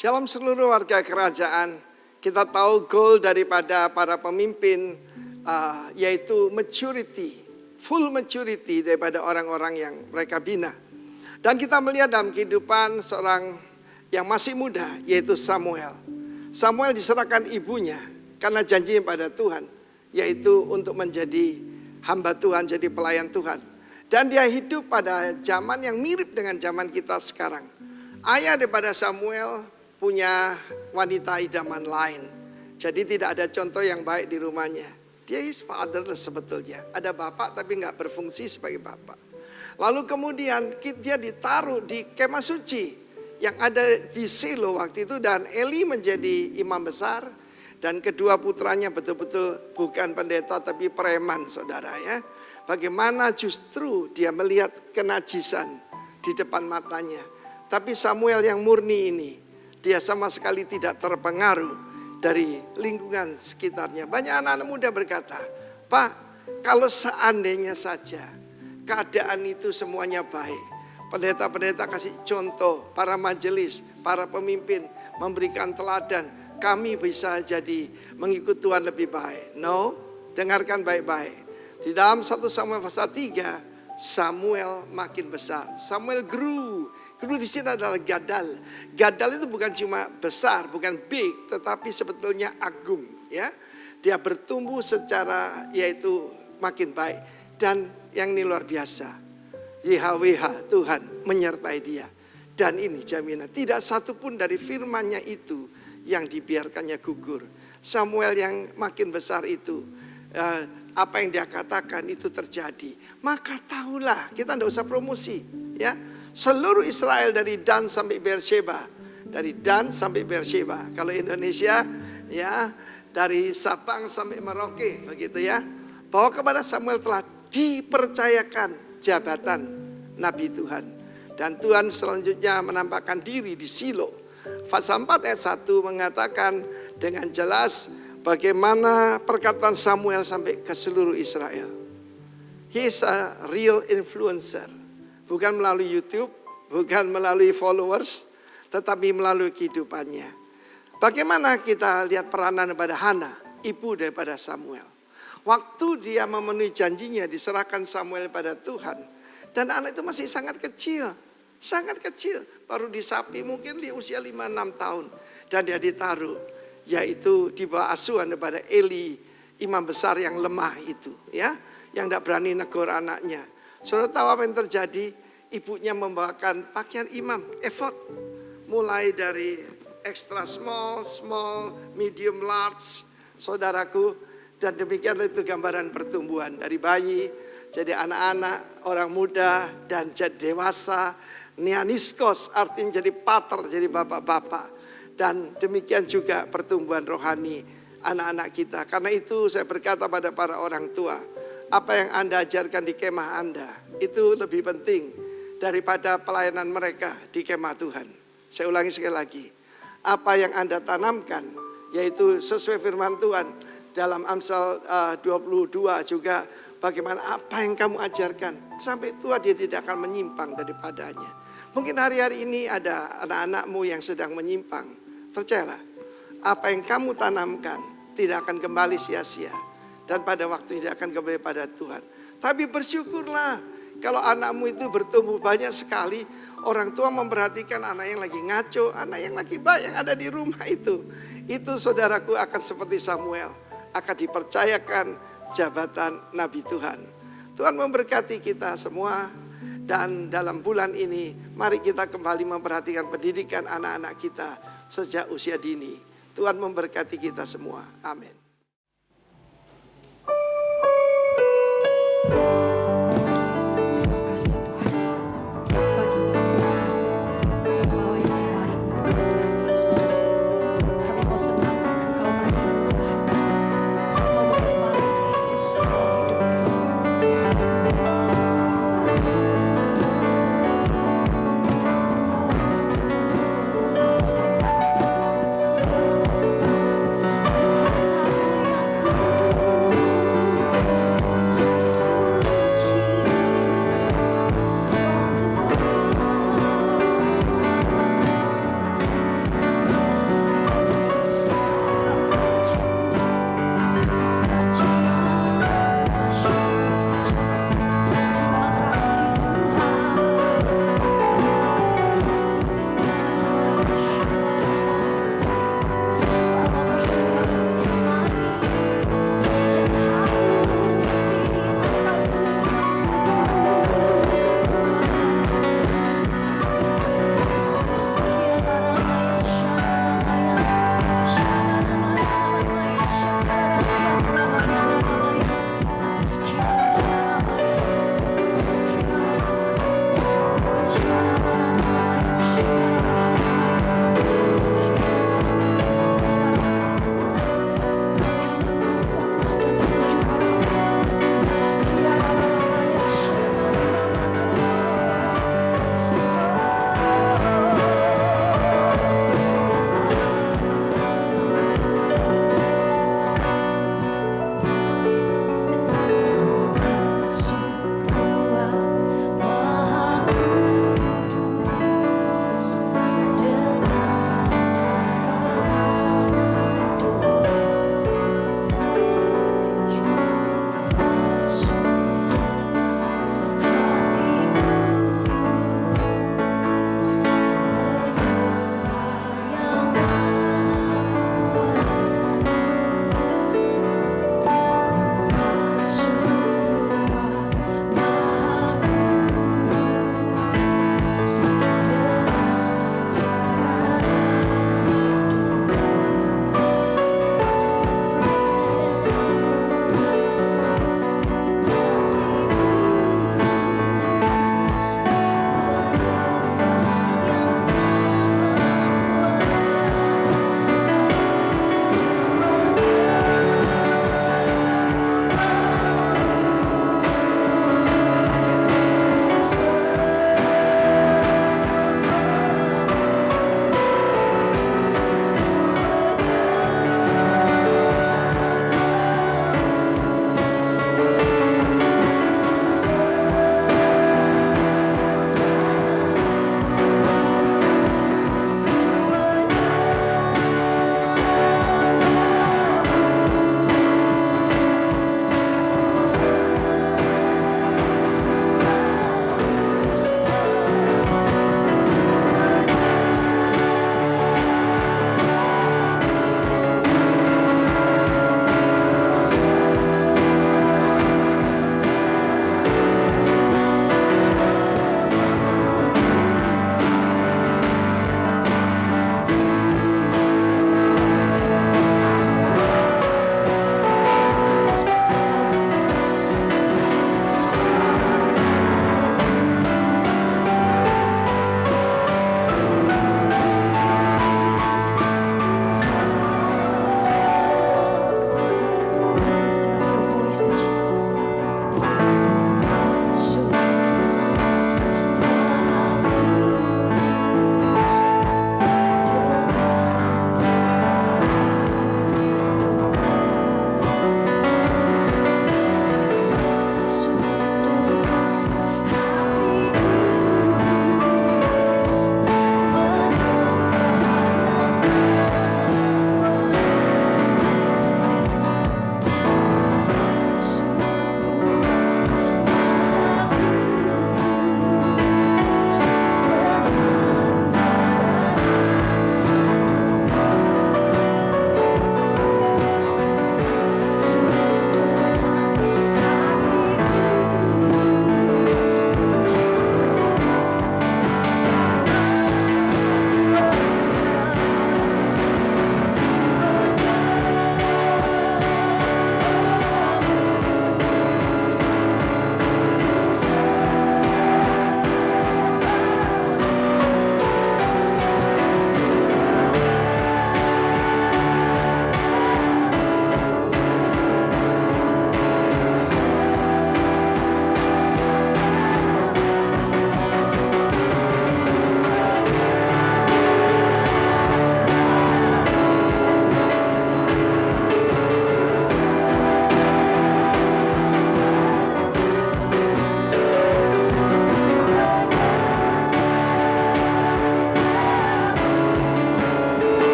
Shalom seluruh warga kerajaan. Kita tahu goal daripada para pemimpin yaitu maturity, full maturity daripada orang-orang yang mereka bina. Dan kita melihat dalam kehidupan seorang yang masih muda yaitu Samuel. Samuel diserahkan ibunya karena janji pada Tuhan, yaitu untuk menjadi hamba Tuhan, jadi pelayan Tuhan. Dan dia hidup pada zaman yang mirip dengan zaman kita sekarang. Ayah daripada Samuel punya wanita idaman lain. Jadi tidak ada contoh yang baik di rumahnya. Dia is fatherless sebetulnya. Ada bapak tapi nggak berfungsi sebagai bapak. Lalu kemudian dia ditaruh di kemah suci yang ada di Silo waktu itu. Dan Eli menjadi imam besar. Dan kedua putranya betul-betul bukan pendeta tapi preman, saudara ya. Bagaimana justru dia melihat kenajisan di depan matanya. Tapi Samuel yang murni ini, dia sama sekali tidak terpengaruh dari lingkungan sekitarnya. Banyak anak-anak muda berkata, Pak, kalau seandainya saja keadaan itu semuanya baik. Pendeta-pendeta kasih contoh, para majelis, para pemimpin memberikan teladan. Kami bisa jadi mengikut Tuhan lebih baik. No, dengarkan baik-baik. Di dalam 1 Samuel pasal 3, Samuel makin besar. Samuel grew. Grew di sini adalah gadal. Gadal itu bukan cuma besar, bukan big, tetapi sebetulnya agung. Ya, dia bertumbuh secara yaitu makin baik. Dan yang ini luar biasa, YHWH Tuhan menyertai dia. Dan ini jaminan, tidak satu pun dari firman-Nya itu yang dibiarkannya gugur. Samuel yang makin besar itu, apa yang dia katakan itu terjadi. Maka tahulah, kita tidak usah promosi, ya. Seluruh Israel dari Dan sampai Beersheba, dari Dan sampai Beersheba. Kalau Indonesia, ya, dari Sabang sampai Merauke, begitu ya. Bahwa kepada Samuel telah dipercayakan jabatan Nabi Tuhan. Dan Tuhan selanjutnya menampakkan diri di Silo. Pasal 4 ayat 1 mengatakan dengan jelas bagaimana perkataan Samuel sampai ke seluruh Israel. He is a real influencer. Bukan melalui YouTube, bukan melalui followers, tetapi melalui kehidupannya. Bagaimana kita lihat peranan daripada Hana, ibu daripada Samuel. Waktu dia memenuhi janjinya, diserahkan Samuel pada Tuhan. Dan anak itu masih sangat kecil. Sangat kecil. Baru disapi mungkin di usia 5-6 tahun. Dan dia ditaruh. Yaitu di bawah asuhan daripada Eli, imam besar yang lemah itu, ya, yang tidak berani negur anaknya. Saudara tahu apa yang terjadi? Ibunya membawakan pakaian imam, efod, mulai dari extra small, small, medium, large, saudaraku. Dan demikianlah itu gambaran pertumbuhan dari bayi, jadi anak-anak, orang muda, dan jadi dewasa. Neaniskos artinya jadi pater, jadi bapak-bapak. Dan demikian juga pertumbuhan rohani anak-anak kita. Karena itu saya berkata pada para orang tua, apa yang Anda ajarkan di kemah Anda, itu lebih penting daripada pelayanan mereka di kemah Tuhan. Saya ulangi sekali lagi, apa yang Anda tanamkan, yaitu sesuai firman Tuhan dalam Amsal 22 juga, bagaimana apa yang kamu ajarkan, sampai tua dia tidak akan menyimpang daripadanya. Mungkin hari-hari ini ada anak-anakmu yang sedang menyimpang. Percayalah, apa yang kamu tanamkan tidak akan kembali sia-sia. Dan pada waktu tidak akan kembali pada Tuhan. Tapi bersyukurlah kalau anakmu itu bertumbuh banyak sekali. Orang tua memperhatikan anak yang lagi ngaco, anak yang lagi baik yang ada di rumah itu. Itu saudaraku akan seperti Samuel. Akan dipercayakan jabatan Nabi Tuhan. Tuhan memberkati kita semua. Dan dalam bulan ini mari kita kembali memperhatikan pendidikan anak-anak kita sejak usia dini. Tuhan memberkati kita semua. Amin.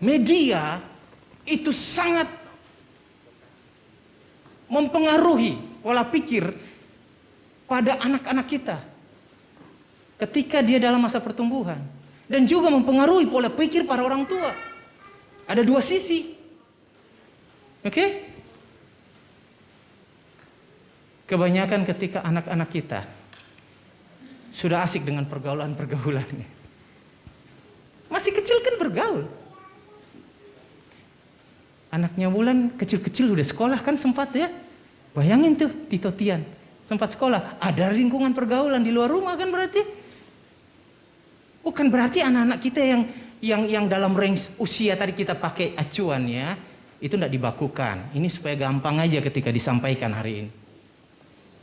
media itu sangat mempengaruhi pola pikir pada anak-anak kita ketika dia dalam masa pertumbuhan, dan juga mempengaruhi pola pikir para orang tua. Ada dua sisi. Oke? Kebanyakan ketika anak-anak kita sudah asik dengan pergaulan-pergaulannya. Masih kecil kan bergaul. Anaknya Wulan kecil-kecil udah sekolah kan sempat ya. Bayangin tuh Tito Tian sempat sekolah. Ada lingkungan pergaulan di luar rumah kan berarti. Bukan berarti anak-anak kita yang dalam range usia tadi kita pakai acuan ya, itu tidak dibakukan. Ini supaya gampang aja ketika disampaikan hari ini.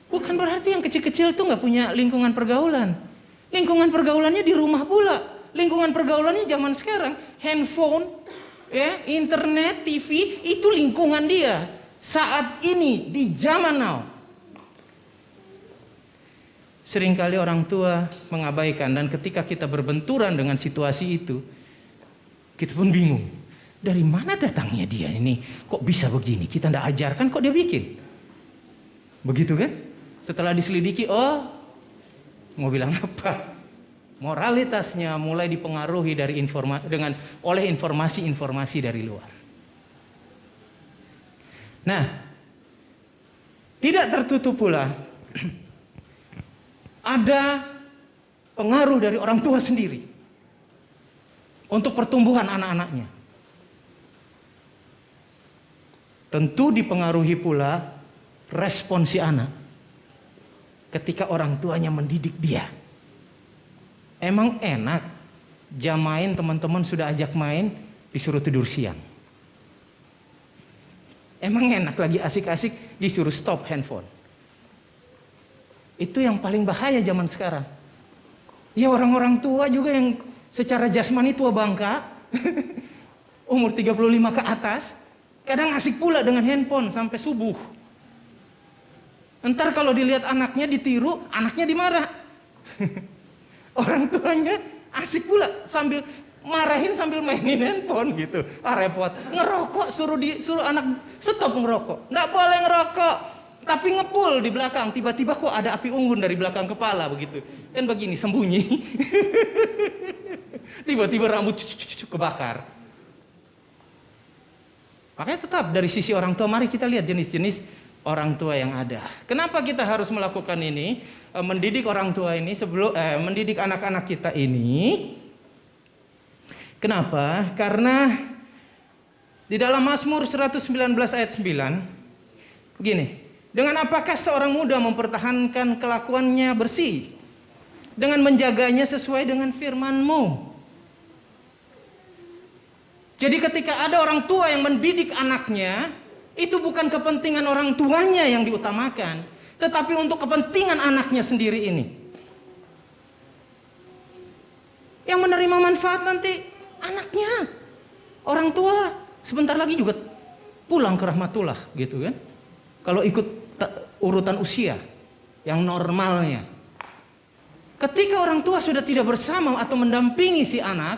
Bukan berarti yang kecil-kecil itu nggak punya lingkungan pergaulan. Lingkungan pergaulannya di rumah pula. Lingkungan pergaulannya zaman sekarang, handphone, ya, internet, TV, itu lingkungan dia. Saat ini, di zaman now. Seringkali orang tua mengabaikan, dan ketika kita berbenturan dengan situasi itu, kita pun bingung. Dari mana datangnya dia ini? Kok bisa begini? Kita tidak ajarkan, kok dia bikin? Begitu kan? Setelah diselidiki, oh, mau bilang apa? Moralitasnya mulai dipengaruhi dari oleh informasi-informasi dari luar. Nah, tidak tertutup pula ada pengaruh dari orang tua sendiri untuk pertumbuhan anak-anaknya. Tentu dipengaruhi pula respon si anak ketika orang tuanya mendidik dia. Emang enak jam main teman-teman sudah ajak main disuruh tidur siang. Emang enak lagi asik-asik disuruh stop handphone. Itu yang paling bahaya zaman sekarang. Ya orang-orang tua juga yang secara jasmani tua bangka, umur 35 ke atas, kadang asik pula dengan handphone sampai subuh. Entar kalau dilihat anaknya ditiru, anaknya dimarah. Orang tuanya asik pula sambil marahin sambil mainin handphone gitu. Ah repot. Ngerokok suruh anak stop ngerokok. Nggak boleh ngerokok. Tapi ngepul di belakang. Tiba-tiba kok ada api unggun dari belakang kepala begitu. Kan begini sembunyi. Tiba-tiba rambut kebakar. Makanya tetap dari sisi orang tua mari kita lihat jenis-jenis orang tua yang ada. Kenapa kita harus melakukan ini? Mendidik orang tua ini mendidik anak-anak kita ini. Kenapa? Karena di dalam Mazmur 119 ayat 9 begini, dengan apakah seorang muda mempertahankan kelakuannya bersih? Dengan menjaganya sesuai dengan firman-Mu. Jadi ketika ada orang tua yang mendidik anaknya, itu bukan kepentingan orang tuanya yang diutamakan, tetapi untuk kepentingan anaknya sendiri ini. Yang menerima manfaat nanti anaknya. Orang tua sebentar lagi juga pulang ke rahmatullah gitu kan. Kalau ikut urutan usia yang normalnya. Ketika orang tua sudah tidak bersama atau mendampingi si anak,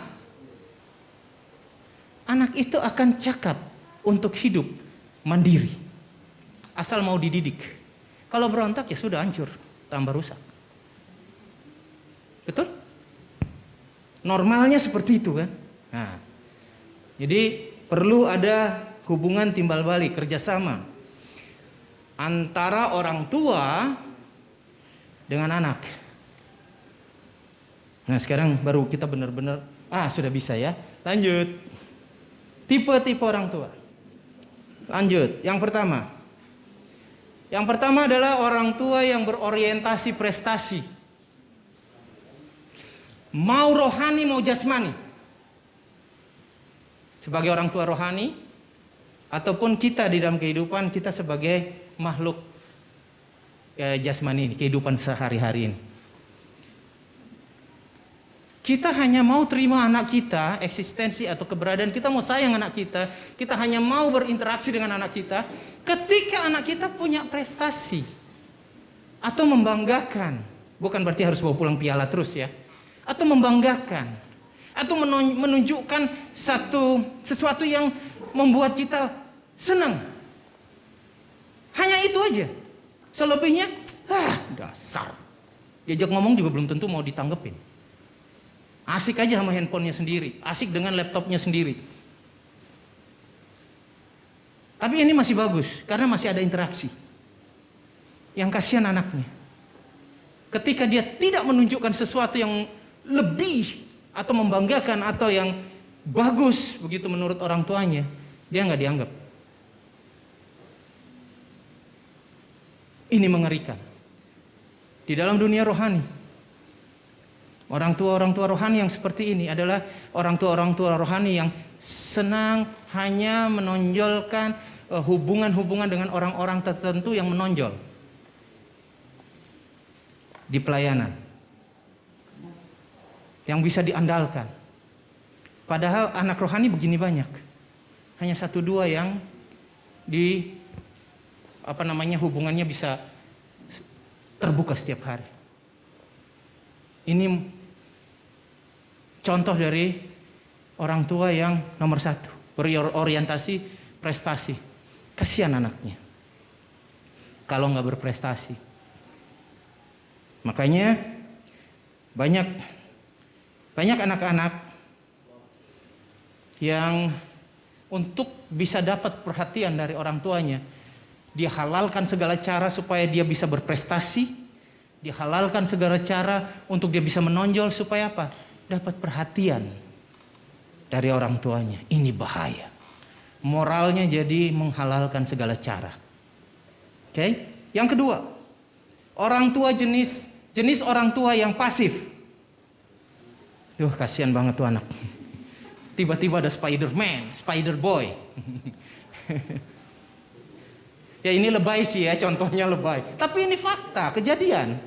anak itu akan cakap untuk hidup mandiri. Asal mau dididik. Kalau berontak ya sudah hancur, tambah rusak. Betul? Normalnya seperti itu kan. Nah, jadi perlu ada hubungan timbal balik, kerjasama antara orang tua dengan anak. Nah sekarang baru kita benar-benar sudah bisa ya. Lanjut. Tipe-tipe orang tua. Lanjut. Yang pertama adalah orang tua yang berorientasi prestasi. Mau rohani mau jasmani. Sebagai orang tua rohani ataupun kita di dalam kehidupan kita sebagai makhluk jasmani ini, kehidupan sehari-hari ini. Kita hanya mau terima anak kita, eksistensi atau keberadaan kita, mau sayang anak kita hanya mau berinteraksi dengan anak kita ketika anak kita punya prestasi atau membanggakan. Bukan berarti harus bawa pulang piala terus ya. Atau membanggakan. atau menunjukkan sesuatu yang membuat kita senang. Hanya itu aja. Selebihnya, dasar. Diajak ngomong juga belum tentu mau ditanggepin. Asik aja sama handphonenya sendiri, asik dengan laptopnya sendiri. Tapi ini masih bagus, karena masih ada interaksi. Yang kasihan anaknya. Ketika dia tidak menunjukkan sesuatu yang lebih atau membanggakan atau yang bagus begitu menurut orang tuanya, dia nggak dianggap. Ini mengerikan. Di dalam dunia rohani, orang tua rohani yang seperti ini adalah orang tua rohani yang senang hanya menonjolkan hubungan-hubungan dengan orang-orang tertentu yang menonjol di pelayanan, yang bisa diandalkan. Padahal anak rohani begini banyak. Hanya 1-2 yang hubungannya bisa terbuka setiap hari. Ini contoh dari orang tua yang nomor 1, berorientasi prestasi. Kasihan anaknya kalau nggak berprestasi. Makanya banyak anak-anak yang untuk bisa dapat perhatian dari orang tuanya, dia halalkan segala cara supaya dia bisa berprestasi, dia halalkan segala cara untuk dia bisa menonjol supaya apa? Dapat perhatian dari orang tuanya. Ini bahaya. Moralnya jadi menghalalkan segala cara. Oke? Yang kedua, orang tua jenis orang tua yang pasif. Kasihan banget tuh anak. Tiba-tiba ada Spider-Man, Spider-Boy. Ya ini lebay sih ya, contohnya lebay. Tapi ini fakta, kejadian.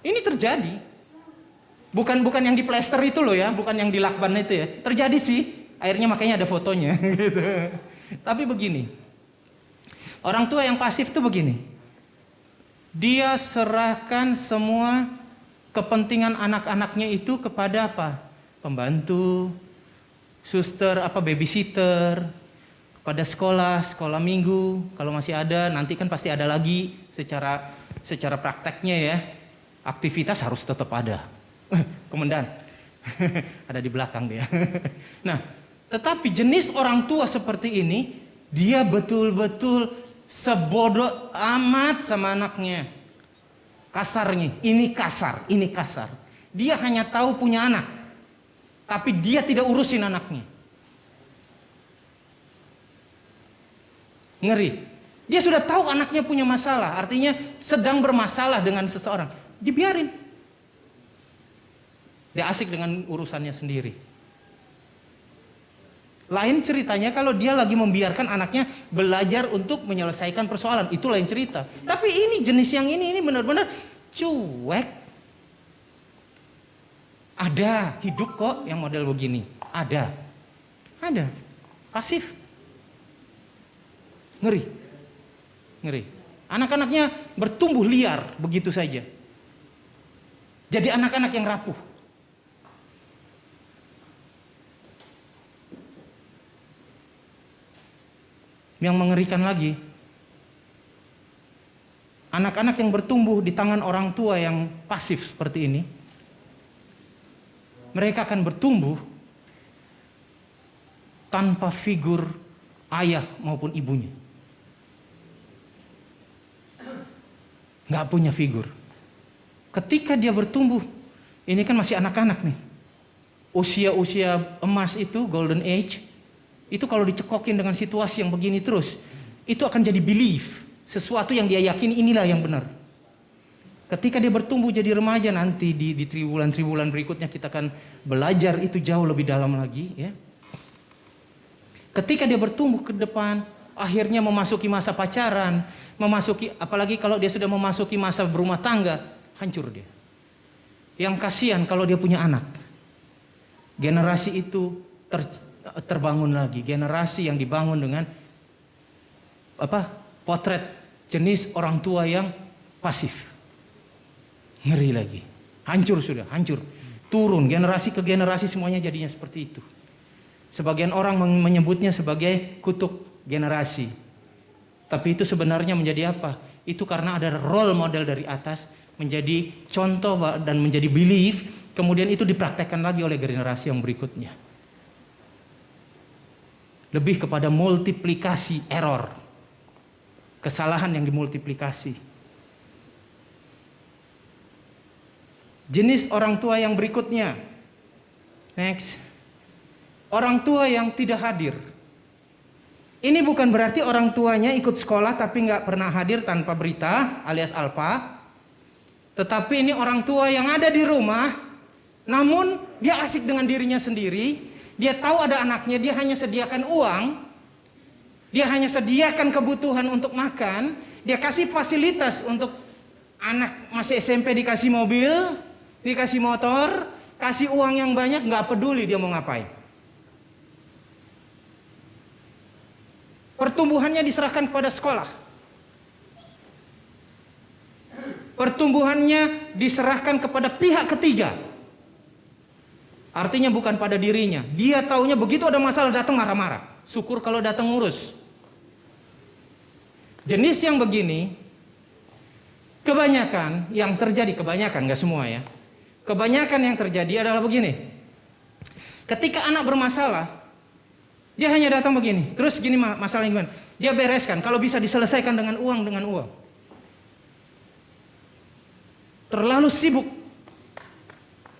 Ini terjadi. Bukan yang di plester itu loh ya, bukan yang di lakban itu ya. Terjadi sih, akhirnya makanya ada fotonya gitu. Tapi begini, orang tua yang pasif tuh begini. Dia serahkan semua kepentingan anak-anaknya itu kepada apa? Pembantu, suster, babysitter, kepada sekolah minggu, kalau masih ada, nanti kan pasti ada lagi secara prakteknya ya. Aktivitas harus tetap ada. Komandan, ada di belakang dia. Nah, tetapi jenis orang tua seperti ini, dia betul-betul sebodoh amat sama anaknya. Kasarnya, ini kasar. Dia hanya tahu punya anak, tapi dia tidak urusin anaknya. Ngeri. Dia sudah tahu anaknya punya masalah, artinya sedang bermasalah dengan seseorang. Dibiarin. Dia asik dengan urusannya sendiri. Lain ceritanya kalau dia lagi membiarkan anaknya belajar untuk menyelesaikan persoalan. Itu lain cerita. Tapi ini jenis yang ini benar-benar cuek. Ada, hidup kok yang model begini. Ada. Pasif. Ngeri. Anak-anaknya bertumbuh liar begitu saja. Jadi anak-anak yang rapuh. Yang mengerikan lagi, anak-anak yang bertumbuh di tangan orang tua yang pasif seperti ini, mereka akan bertumbuh tanpa figur ayah maupun ibunya. Nggak punya figur. Ketika dia bertumbuh, ini kan masih anak-anak nih. Usia emas itu, golden age, itu kalau dicekokin dengan situasi yang begini terus, itu akan jadi belief. Sesuatu yang dia yakini inilah yang benar. Ketika dia bertumbuh jadi remaja nanti di triwulan-triwulan berikutnya kita akan belajar itu jauh lebih dalam lagi ya. Ketika dia bertumbuh ke depan, akhirnya memasuki masa pacaran, apalagi kalau dia sudah memasuki masa berumah tangga, hancur dia. Yang kasihan kalau dia punya anak. Generasi itu terbangun lagi, generasi yang dibangun dengan potret jenis orang tua yang pasif. Ngeri lagi. Hancur sudah, hancur. turun, generasi ke generasi semuanya jadinya seperti itu. Sebagian orang menyebutnya sebagai kutuk generasi. Tapi itu sebenarnya menjadi apa? Itu karena ada role model dari atas, menjadi contoh dan menjadi belief, kemudian itu dipraktekkan lagi oleh generasi yang berikutnya. Lebih kepada multiplikasi error. Kesalahan yang dimultiplikasi. Jenis orang tua yang berikutnya. Next. Orang tua yang tidak hadir. Ini bukan berarti orang tuanya ikut sekolah tapi nggak pernah hadir tanpa berita alias alpa. Tetapi ini orang tua yang ada di rumah, namun dia asik dengan dirinya sendiri. Dia tahu ada anaknya, dia hanya sediakan uang. Dia hanya sediakan kebutuhan untuk makan. Dia kasih fasilitas untuk anak masih SMP dikasih mobil, dikasih motor, kasih uang yang banyak, nggak peduli dia mau ngapain. Pertumbuhannya diserahkan kepada sekolah. Pertumbuhannya diserahkan kepada pihak ketiga. Artinya bukan pada dirinya. Dia taunya begitu ada masalah datang marah-marah. Syukur kalau datang ngurus. Jenis yang begini, kebanyakan yang terjadi, kebanyakan nggak semua ya. Kebanyakan yang terjadi adalah begini. Ketika anak bermasalah, dia hanya datang begini. Terus gini masalahnya gimana? Dia bereskan. Kalau bisa diselesaikan dengan uang. Terlalu sibuk.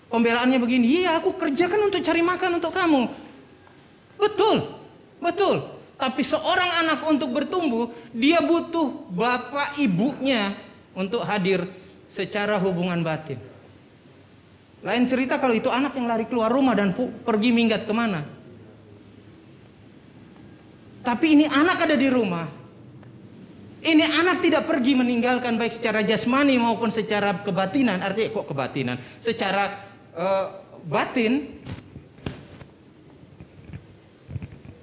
Pembelaannya begini. Iya, aku kerjakan untuk cari makan untuk kamu. Betul. Tapi seorang anak untuk bertumbuh, dia butuh bapak ibunya untuk hadir secara hubungan batin. Lain cerita kalau itu anak yang lari keluar rumah dan pergi minggat kemana. Tapi ini anak ada di rumah. Ini anak tidak pergi meninggalkan baik secara jasmani maupun secara kebatinan. Artinya kok kebatinan? Secara batin.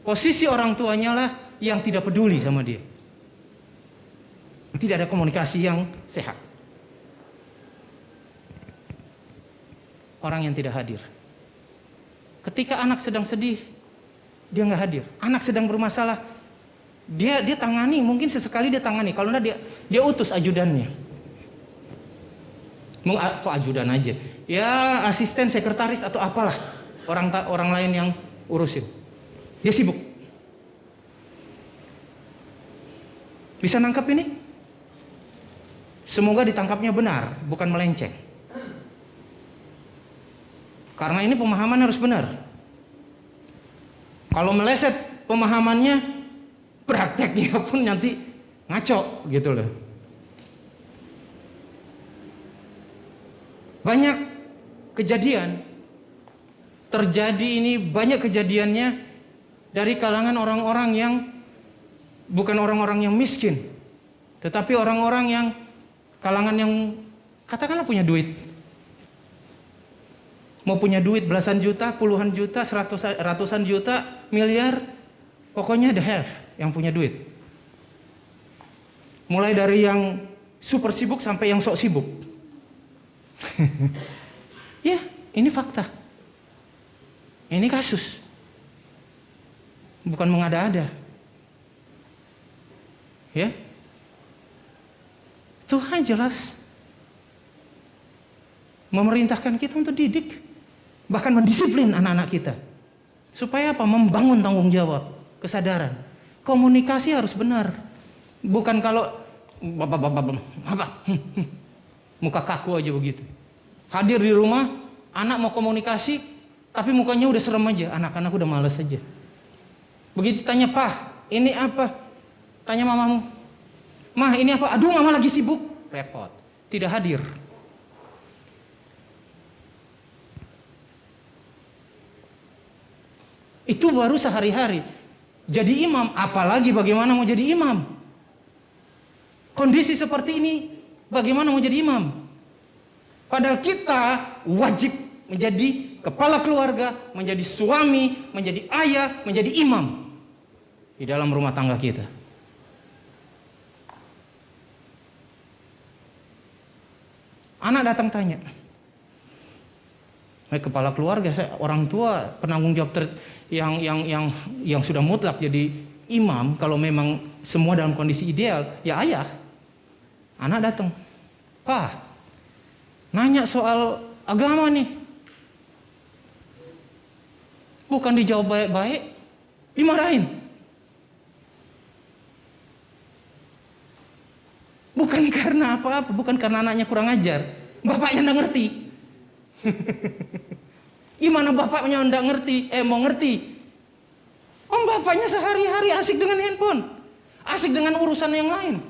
Posisi orang tuanya lah yang tidak peduli sama dia. Tidak ada komunikasi yang sehat. Orang yang tidak hadir. Ketika anak sedang sedih, dia nggak hadir. Anak sedang bermasalah, dia tangani. Mungkin sesekali dia tangani. Kalau enggak dia utus ajudannya. Kok ajudan aja? Ya asisten, sekretaris atau apalah. Orang lain yang urusin. Dia sibuk. Bisa nangkap ini? Semoga ditangkapnya benar, bukan melenceng. Karena ini pemahaman harus benar. Kalau meleset pemahamannya, prakteknya pun nanti ngaco gitu loh. Banyak kejadian terjadi ini, banyak kejadiannya dari kalangan orang-orang yang bukan orang-orang yang miskin, tetapi orang-orang yang kalangan yang katakanlah punya duit. Mau punya duit belasan juta, puluhan juta, ratusan juta, miliar, pokoknya the have yang punya duit. Mulai dari yang super sibuk sampai yang sok sibuk. Ya, ini fakta. Ini kasus. Bukan mengada-ada. Ya. Tuhan jelas memerintahkan kita untuk didik, bahkan mendisiplin anak-anak kita. Supaya apa? Membangun tanggung jawab, kesadaran. Komunikasi harus benar. Bukan kalau muka kaku aja begitu. Hadir di rumah, anak mau komunikasi, tapi mukanya udah serem aja. Anak-anak udah malas aja. Begitu tanya, "Pah, ini apa?" Tanya mamamu, "Mah, ini apa?" "Aduh, mama lagi sibuk." Repot. Tidak hadir. Itu baru sehari-hari. Jadi imam, apalagi bagaimana mau jadi imam? Kondisi seperti ini, bagaimana mau jadi imam? Padahal kita wajib menjadi kepala keluarga, menjadi suami, menjadi ayah, menjadi imam di dalam rumah tangga kita. Anak datang tanya, Kepala keluarga, orang tua penanggung jawab yang sudah mutlak jadi imam. Kalau memang semua dalam kondisi ideal, ya ayah. Anak datang, "Pak, nanya soal agama nih." Bukan dijawab baik-baik, dimarahin. Bukan karena apa-apa, bukan karena anaknya kurang ajar, bapaknya nggak ngerti. Gimana bapaknya nggak ngerti? Mau ngerti? Bapaknya sehari-hari asik dengan handphone, asik dengan urusan yang lain,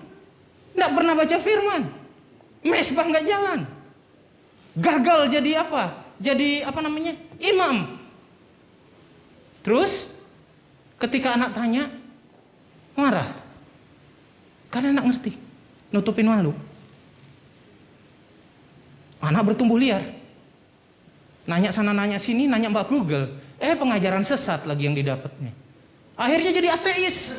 nggak pernah baca firman, mesbah nggak jalan, gagal jadi apa? Jadi imam. Terus ketika anak tanya, marah, karena anak ngerti, nutupin malu. Anak bertumbuh liar. Nanya sana nanya sini, nanya Mbak Google. Pengajaran sesat lagi yang didapatnya. Akhirnya jadi ateis.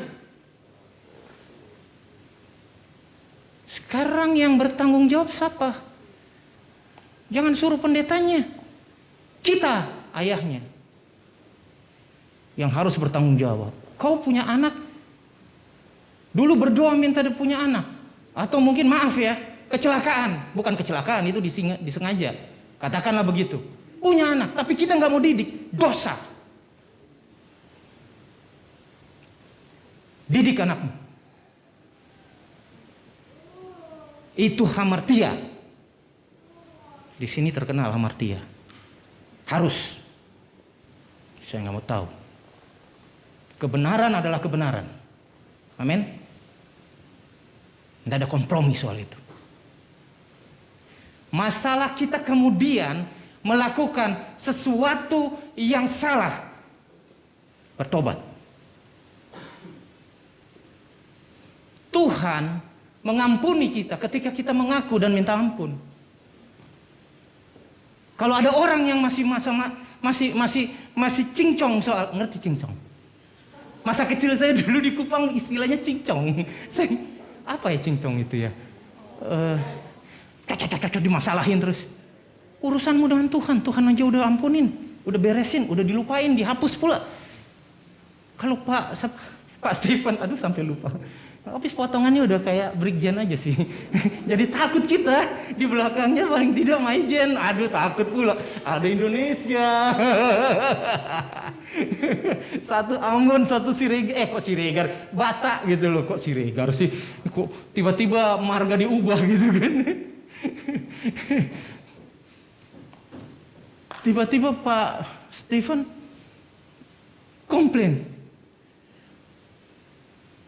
Sekarang yang bertanggung jawab siapa? Jangan suruh pendetanya. Kita, ayahnya, yang harus bertanggung jawab. Kau punya anak, dulu berdoa minta dia punya anak. Atau mungkin maaf ya, kecelakaan. Bukan kecelakaan, itu disengaja. Katakanlah begitu. Punya anak, tapi kita nggak mau didik, dosa. Didik anakmu. Itu hamartia. Di sini terkenal hamartia. Harus. Saya nggak mau tahu. Kebenaran adalah kebenaran. Amin. Tidak ada kompromi soal itu. Masalah kita kemudian melakukan sesuatu yang salah. Bertobat. Tuhan mengampuni kita ketika kita mengaku dan minta ampun. Kalau ada orang yang masih cincong soal, ngerti cincong? Masa kecil saya dulu di Kupang istilahnya cincong. Apa ya cincong itu ya? Cocok dimasalahin terus. Urusanmu dengan Tuhan, Tuhan aja udah ampunin, udah beresin, udah dilupain, dihapus pula. Kalau Pak Stephen, aduh sampai lupa. Habis potongannya udah kayak Brigjen aja sih. Jadi takut kita di belakangnya paling tidak Maijen. Aduh takut pula. Ada Indonesia. Satu Ambon, satu Siregar. Kok Siregar? Batak gitu loh. Kok Siregar sih? Kok tiba-tiba marga diubah gitu kan? Tiba-tiba Pak Stephen komplain.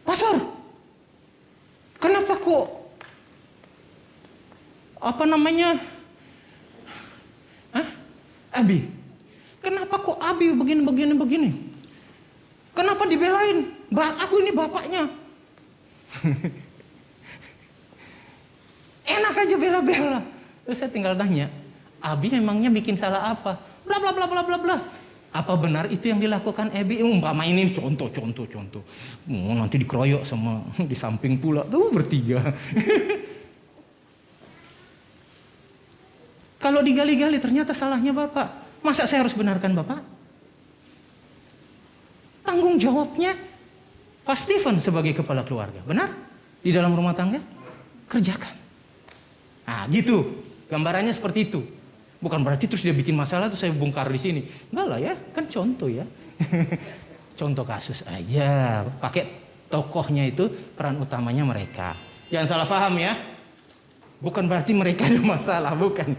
Pastor, kenapa kok Abi? Kenapa kok Abi begini? Kenapa dibelain? Aku ini bapaknya. Enak aja bela-bela. Terus saya tinggal tanya, Abi memangnya bikin salah apa? Bla bla bla bla bla bla. Apa benar itu yang dilakukan Abi? Umpama ini contoh. Nanti dikeroyok sama di samping pula. Tuh bertiga. Kalau digali-gali ternyata salahnya Bapak. Masa saya harus benarkan Bapak? Tanggung jawabnya Pak Stephen sebagai kepala keluarga. Benar? Di dalam rumah tangga? Kerjakan. Nah gitu. Gambarannya seperti itu. Bukan berarti terus dia bikin masalah terus saya bongkar di sini. Enggak lah ya, kan contoh ya. Contoh kasus aja. Pakai tokohnya itu peran utamanya mereka. Jangan salah paham ya. Bukan berarti mereka ada masalah, bukan.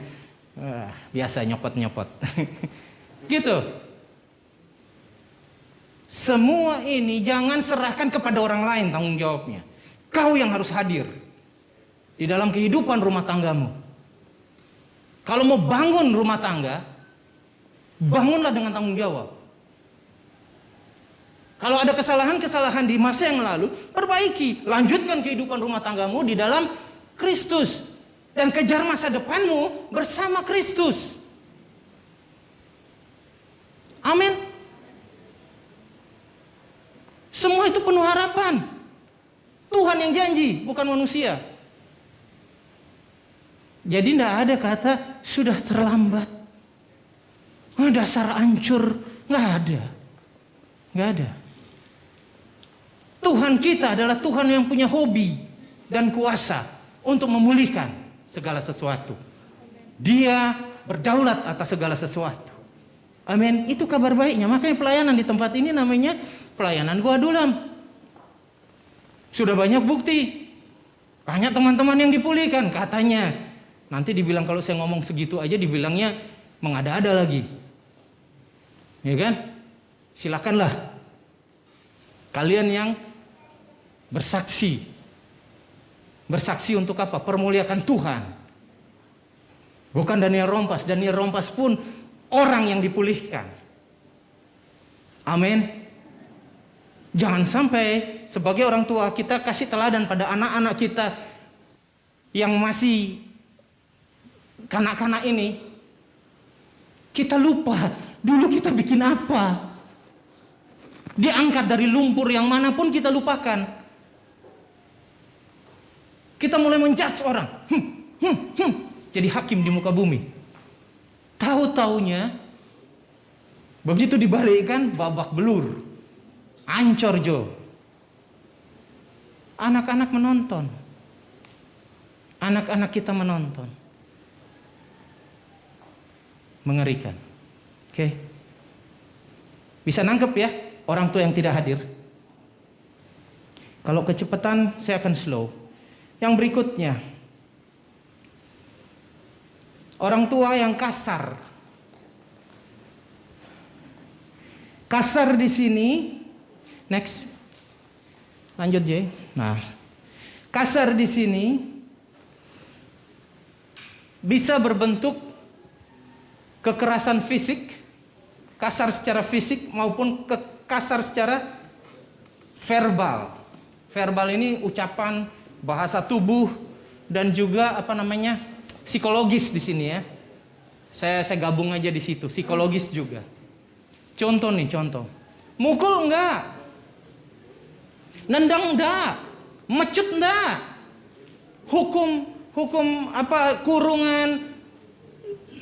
Biasa nyopot-nyopot. Gitu. Semua ini jangan serahkan kepada orang lain tanggung jawabnya. Kau yang harus hadir di dalam kehidupan rumah tanggamu. Kalau mau bangun rumah tangga, bangunlah dengan tanggung jawab. Kalau ada kesalahan-kesalahan di masa yang lalu, perbaiki. Lanjutkan kehidupan rumah tanggamu di dalam Kristus. Dan kejar masa depanmu bersama Kristus. Amin. Semua itu penuh harapan. Tuhan yang janji, bukan manusia. Jadi tidak ada kata sudah terlambat. dasar hancur, nggak ada. Nggak ada. Tuhan kita adalah Tuhan yang punya hobi dan kuasa untuk memulihkan segala sesuatu. Dia berdaulat atas segala sesuatu. Amin. Itu kabar baiknya. Makanya pelayanan di tempat ini namanya pelayanan Gua Adulam. Sudah banyak bukti. Banyak teman-teman yang dipulihkan katanya. Nanti dibilang kalau saya ngomong segitu aja dibilangnya mengada-ada lagi. Ya kan? Silakanlah. Kalian yang bersaksi. Bersaksi untuk apa? Permuliakan Tuhan. Bukan Daniel Rompas. Daniel Rompas pun orang yang dipulihkan. Amin. Jangan sampai sebagai orang tua kita kasih teladan pada anak-anak kita yang masih kanak-kanak ini. Kita lupa dulu kita bikin apa. Diangkat dari lumpur yang manapun kita lupakan. Kita mulai menjudge orang. Jadi hakim di muka bumi. Tahu-taunya begitu dibalikkan babak belur. Ancor Jo. Anak-anak menonton. Anak-anak kita menonton. Mengerikan. Oke. Bisa nangkep ya orang tua yang tidak hadir. Kalau kecepatan saya akan slow. Yang berikutnya, orang tua yang kasar. Kasar di sini, next, lanjut Jay. Nah, kasar di sini bisa berbentuk kekerasan fisik, kasar secara fisik maupun kasar secara verbal. Verbal ini ucapan, bahasa tubuh, dan juga psikologis di sini ya. Saya gabung aja di situ, psikologis juga. Contoh. Mukul enggak? Nendang enggak? Mecut enggak? Hukum kurungan,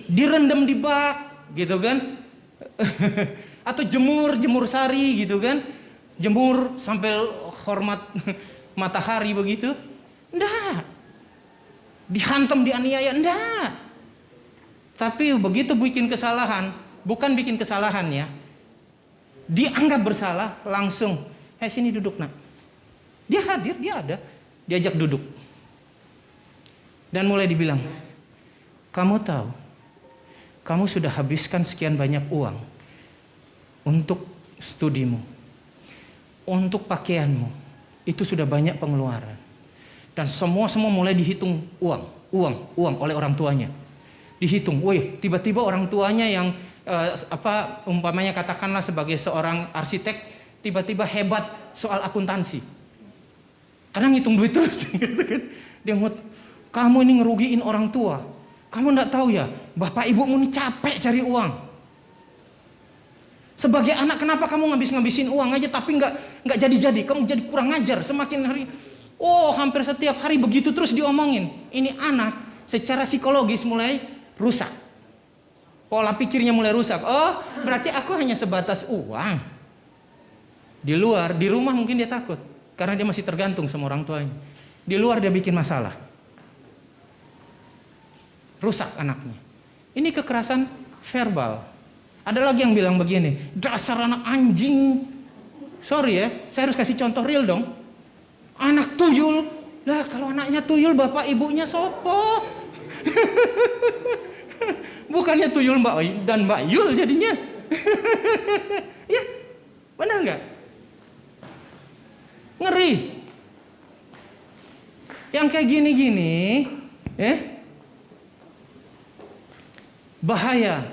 direndam di bak, gitu kan? Atau jemur sari gitu kan? Jemur sampai hormat matahari begitu? Enggak. Dihantam, dianiaya, enggak. Tapi begitu bikin kesalahan, bukan bikin kesalahan ya, dianggap bersalah, langsung, sini duduk nak. Dia hadir, dia ada, diajak duduk. Dan mulai dibilang, kamu tahu, kamu sudah habiskan sekian banyak uang untuk studimu, untuk pakaianmu, itu sudah banyak pengeluaran. Dan semua mulai dihitung uang oleh orang tuanya. Dihitung, tiba-tiba orang tuanya yang umpamanya katakanlah sebagai seorang arsitek, tiba-tiba hebat soal akuntansi. Kadang ngitung duit terus gitu kan. Dia ngomong, kamu ini ngerugiin orang tua. Kamu enggak tahu ya, bapak ibumu ini capek cari uang. Sebagai anak kenapa kamu ngabisin uang aja tapi enggak jadi-jadi, kamu jadi kurang ajar semakin hari. Hampir setiap hari begitu terus diomongin. Ini anak secara psikologis mulai rusak. Pola pikirnya mulai rusak. Berarti aku hanya sebatas uang. Di luar, di rumah mungkin dia takut. Karena dia masih tergantung sama orang tuanya. Di luar dia bikin masalah. Rusak anaknya. Ini kekerasan verbal. Ada lagi yang bilang begini, dasar anak anjing. Sorry ya, saya harus kasih contoh real dong. Anak tuyul. Lah kalau anaknya tuyul bapak ibunya sopo. Bukannya tuyul Mbak dan Mbak Yul jadinya. Ya, benar nggak? Ngeri. Yang kayak gini-gini, bahaya.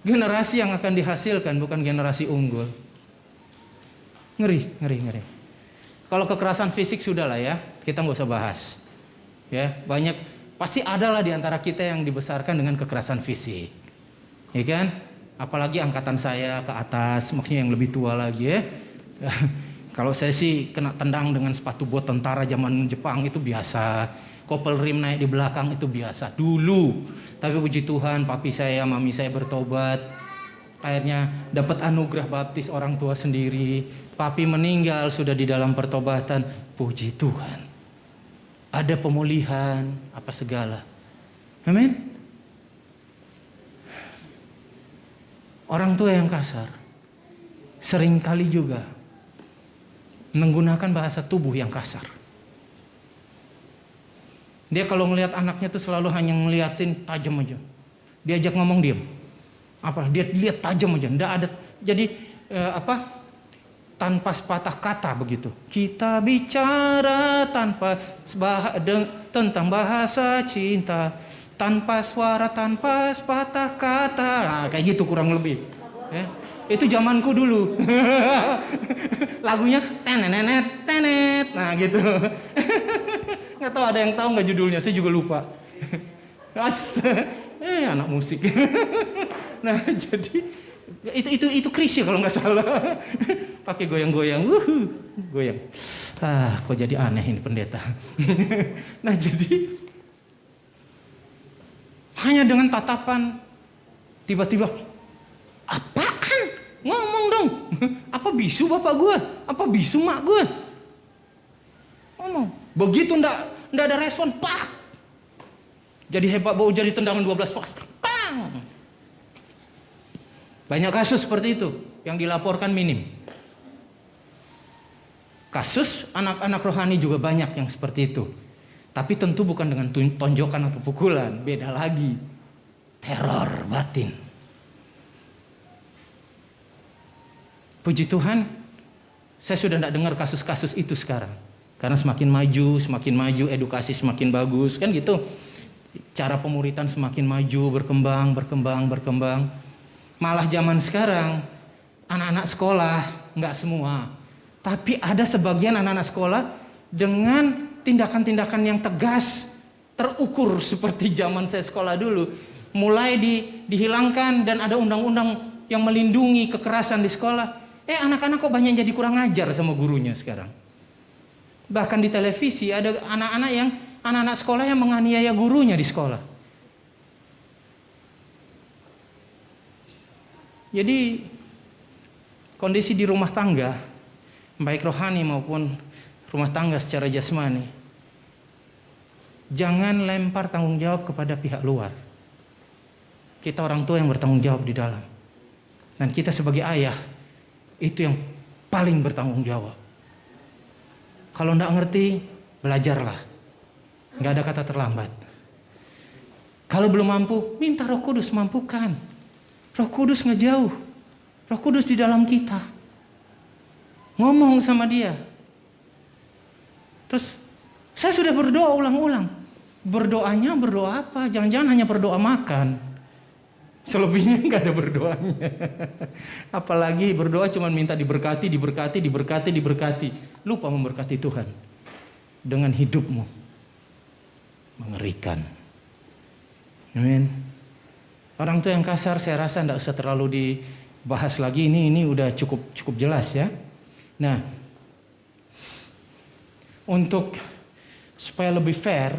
Generasi yang akan dihasilkan bukan generasi unggul. Ngeri. Kalau kekerasan fisik sudahlah ya, kita nggak usah bahas. Ya, banyak pasti ada lah di antara kita yang dibesarkan dengan kekerasan fisik. Ya kan? Apalagi angkatan saya ke atas, maksudnya yang lebih tua lagi ya. Kalau saya sih kena tendang dengan sepatu bot tentara zaman Jepang itu biasa. kopel rim naik di belakang itu biasa dulu. Tapi puji Tuhan, papi saya, mami saya bertobat. Akhirnya dapat anugerah baptis orang tua sendiri. Papi meninggal sudah di dalam pertobatan. Puji Tuhan. Ada pemulihan, apa segala. Amin. Orang tua yang kasar seringkali juga menggunakan bahasa tubuh yang kasar. Dia kalau ngelihat anaknya tuh selalu hanya ngeliatin tajam aja. Diajak ngomong diam. Dia lihat tajam aja. Nggak ada. Jadi tanpa sepatah kata begitu. Kita bicara tentang bahasa cinta, tanpa suara, tanpa sepatah kata. Nah, kayak gitu kurang lebih. Ya. Itu zamanku dulu. Lagunya tenenet tenet. Nah gitu. Nggak tahu ada yang tahu nggak judulnya? Saya juga lupa. Anak musik. Nah jadi itu Krisya kalau nggak salah. Pakai goyang-goyang, goyang. Kok jadi aneh ini pendeta. Nah jadi hanya dengan tatapan tiba-tiba, apaan? Ngomong dong. Apa bisu bapak gue? Apa bisu mak gue? Ngomong. Begitu ndak ada respon, pak. Jadi sepak bola jadi tendangan 12 pas. Pang. Banyak kasus seperti itu yang dilaporkan minim. Kasus anak-anak rohani juga banyak yang seperti itu. Tapi tentu bukan dengan tonjokan atau pukulan, beda lagi. Teror batin. Puji Tuhan, saya sudah tidak dengar kasus-kasus itu sekarang. Karena semakin maju, edukasi semakin bagus, kan gitu. Cara pemuritan semakin maju, berkembang. Malah zaman sekarang, anak-anak sekolah, nggak semua. Tapi ada sebagian anak-anak sekolah dengan tindakan-tindakan yang tegas, terukur seperti zaman saya sekolah dulu. Mulai dihilangkan dan ada undang-undang yang melindungi kekerasan di sekolah. Anak-anak kok banyak jadi kurang ajar sama gurunya sekarang. Bahkan di televisi ada anak-anak sekolah yang menganiaya gurunya di sekolah. Jadi kondisi di rumah tangga, baik rohani maupun rumah tangga secara jasmani, jangan lempar tanggung jawab kepada pihak luar. Kita orang tua yang bertanggung jawab di dalam. Dan kita sebagai ayah, itu yang paling bertanggung jawab. Kalau tidak ngerti, belajarlah. Nggak ada kata terlambat. Kalau belum mampu, minta Roh Kudus mampukan. Roh Kudus nggak jauh. Roh Kudus di dalam kita. Ngomong sama dia. Terus, saya sudah berdoa ulang-ulang. Berdoanya berdoa apa? Jangan-jangan hanya berdoa makan. Selebihnya nggak ada berdoanya. Apalagi berdoa cuma minta diberkati. Lupa memberkati Tuhan. Dengan hidupmu. Mengerikan. Amin. Orang tua yang kasar saya rasa tidak usah terlalu dibahas lagi. Ini udah cukup jelas ya. Nah, untuk supaya lebih fair,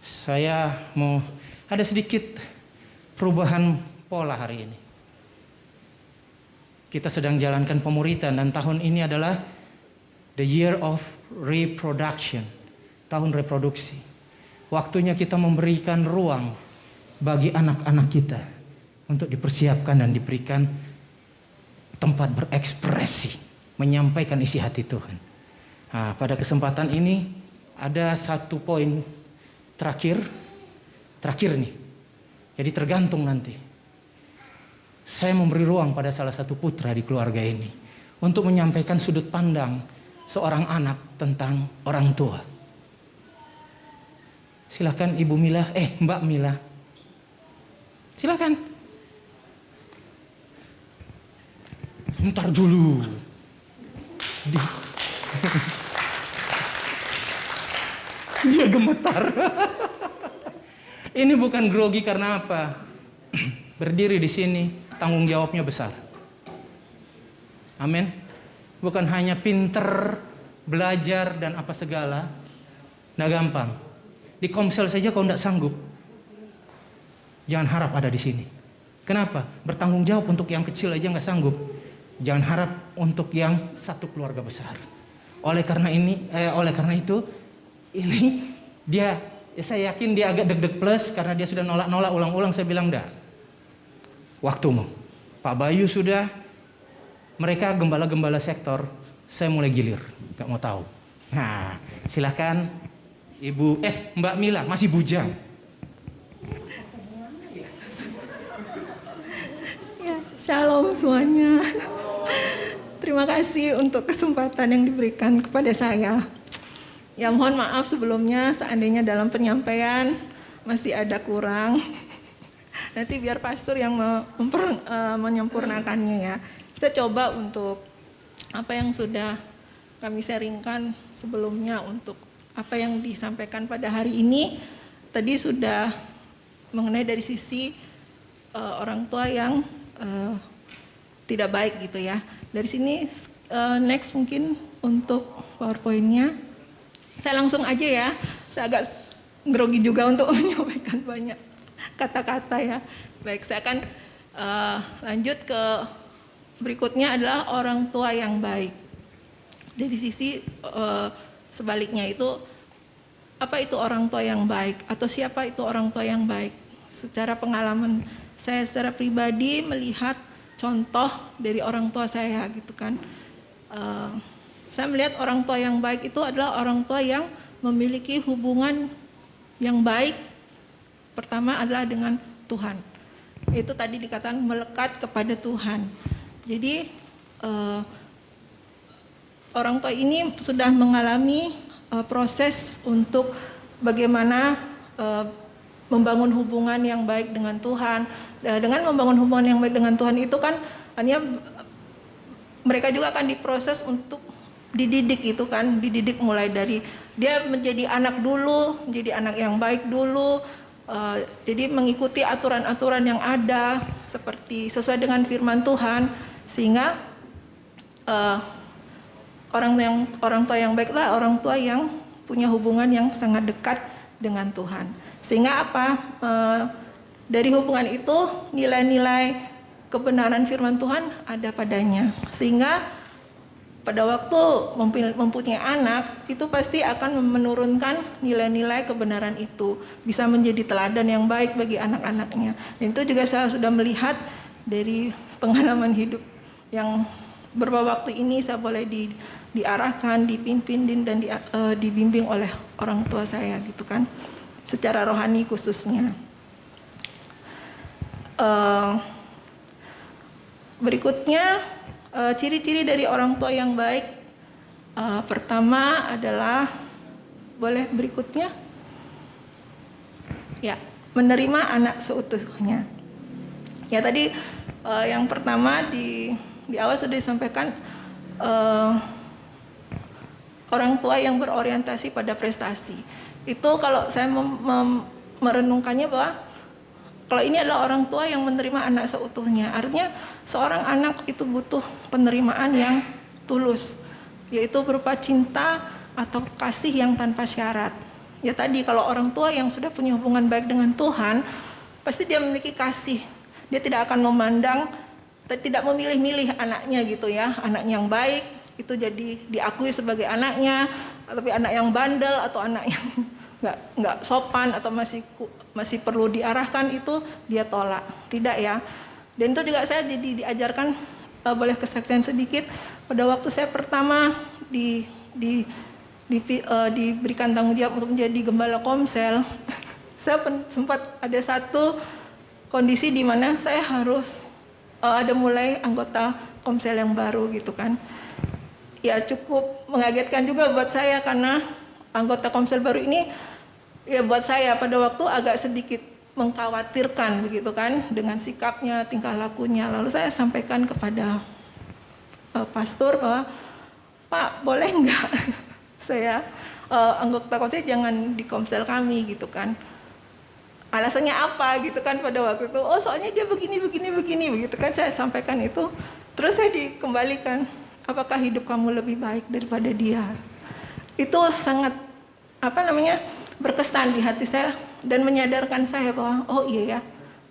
saya mau ada sedikit perubahan pola hari ini. Kita sedang jalankan pemuritan dan tahun ini adalah the year of reproduction, tahun reproduksi. Waktunya kita memberikan ruang bagi anak-anak kita untuk dipersiapkan dan diberikan tempat berekspresi, menyampaikan isi hati Tuhan. Nah, pada kesempatan ini ada satu poin terakhir nih. Jadi tergantung nanti. Saya memberi ruang pada salah satu putra di keluarga ini untuk menyampaikan sudut pandang seorang anak tentang orang tua. Silakan Ibu Mila, Mbak Mila. Silakan. Bentar dulu. Dia gemetar. Ini bukan grogi karena apa? Berdiri di sini, tanggung jawabnya besar. Amin. Bukan hanya pinter, belajar dan apa segala, Nggak gampang. Di Komsel saja kau nggak sanggup. Jangan harap ada di sini. Kenapa? Bertanggung jawab untuk yang kecil aja nggak sanggup. Jangan harap untuk yang satu keluarga besar. Oleh karena itu, ini dia, saya yakin dia agak deg-deg plus karena dia sudah nolak-nolak ulang-ulang. Saya bilang enggak. Waktumu. Pak Bayu sudah, mereka gembala-gembala sektor, saya mulai gilir, nggak mau tahu. Nah, silakan Mbak Mila masih bujang. Ya, shalom semuanya. Terima kasih untuk kesempatan yang diberikan kepada saya. Ya, mohon maaf sebelumnya seandainya dalam penyampaian masih ada kurang. Nanti biar pastor yang menyempurnakannya ya. Saya coba untuk apa yang sudah kami sharingkan sebelumnya untuk apa yang disampaikan pada hari ini. Tadi sudah mengenai dari sisi orang tua yang tidak baik gitu ya. Dari sini next mungkin untuk PowerPoint-nya. Saya langsung aja ya. Saya agak grogi juga untuk menyampaikan banyak kata-kata ya. Baik, saya akan lanjut ke berikutnya adalah orang tua yang baik. Dari sisi sebaliknya itu, apa itu orang tua yang baik? Atau siapa itu orang tua yang baik? Secara pengalaman saya secara pribadi melihat contoh dari orang tua saya gitu kan. Saya melihat orang tua yang baik itu adalah orang tua yang memiliki hubungan yang baik. Pertama adalah dengan Tuhan. Itu tadi dikatakan melekat kepada Tuhan. Jadi orang tua ini sudah mengalami proses untuk bagaimana membangun hubungan yang baik dengan Tuhan. Dengan membangun hubungan yang baik dengan Tuhan itu kan hanya mereka juga akan diproses untuk dididik itu kan, dididik mulai dari dia menjadi anak dulu, menjadi anak yang baik dulu. Jadi mengikuti aturan-aturan yang ada seperti sesuai dengan firman Tuhan, sehingga orang tua yang baiklah orang tua yang punya hubungan yang sangat dekat dengan Tuhan. Sehingga apa? Dari hubungan itu nilai-nilai kebenaran firman Tuhan ada padanya. Sehingga pada waktu mempunyai anak, itu pasti akan menurunkan nilai-nilai kebenaran itu. Bisa menjadi teladan yang baik bagi anak-anaknya. Dan itu juga saya sudah melihat dari pengalaman hidup yang beberapa waktu ini saya boleh diarahkan, dipimpin, dan dibimbing oleh orang tua saya gitu kan. Secara rohani khususnya. Berikutnya, ciri-ciri dari orang tua yang baik. Pertama adalah, boleh berikutnya? Ya, menerima anak seutuhnya. Ya tadi yang pertama di awal sudah disampaikan orang tua yang berorientasi pada prestasi. Itu kalau saya merenungkannya bahwa kalau ini adalah orang tua yang menerima anak seutuhnya, artinya seorang anak itu butuh penerimaan yang tulus, yaitu berupa cinta atau kasih yang tanpa syarat. Ya tadi kalau orang tua yang sudah punya hubungan baik dengan Tuhan, pasti dia memiliki kasih. Dia tidak akan memandang, tidak memilih-milih anaknya gitu ya, anaknya yang baik itu jadi diakui sebagai anaknya, tapi anak yang bandel atau anak yang nggak sopan atau masih perlu diarahkan itu dia tolak, tidak ya. Dan itu juga saya jadi diajarkan, boleh kesaksian sedikit, pada waktu saya pertama diberikan tanggung jawab untuk menjadi gembala Komsel. Saya sempat ada satu kondisi di mana saya harus ada mulai anggota Komsel yang baru gitu kan. Ya cukup mengagetkan juga buat saya karena anggota Komsel baru ini ya buat saya pada waktu agak sedikit mengkhawatirkan begitu kan dengan sikapnya, tingkah lakunya. Lalu saya sampaikan kepada pastor bahwa Pak boleh nggak saya anggota Komsel jangan di Komsel kami gitu kan. Alasannya apa gitu kan pada waktu itu, oh soalnya dia begini begitu kan, saya sampaikan itu. Terus saya dikembalikan, apakah hidup kamu lebih baik daripada dia? Itu sangat berkesan di hati saya dan menyadarkan saya bahwa oh iya ya,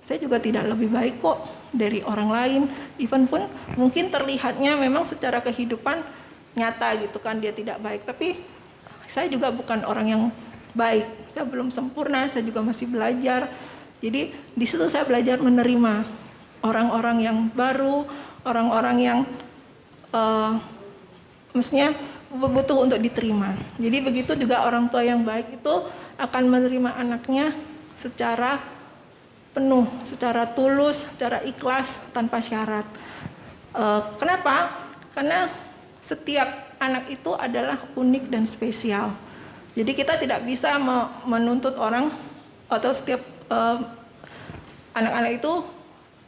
saya juga tidak lebih baik kok dari orang lain. Even pun mungkin terlihatnya memang secara kehidupan nyata gitu kan dia tidak baik, tapi saya juga bukan orang yang baik. Saya belum sempurna, saya juga masih belajar. Jadi di situ saya belajar menerima orang-orang yang baru, orang-orang yang maksudnya butuh untuk diterima. Jadi begitu juga orang tua yang baik itu akan menerima anaknya secara penuh, secara tulus, secara ikhlas, tanpa syarat. Kenapa? Karena setiap anak itu adalah unik dan spesial. Jadi kita tidak bisa menuntut orang atau setiap anak-anak itu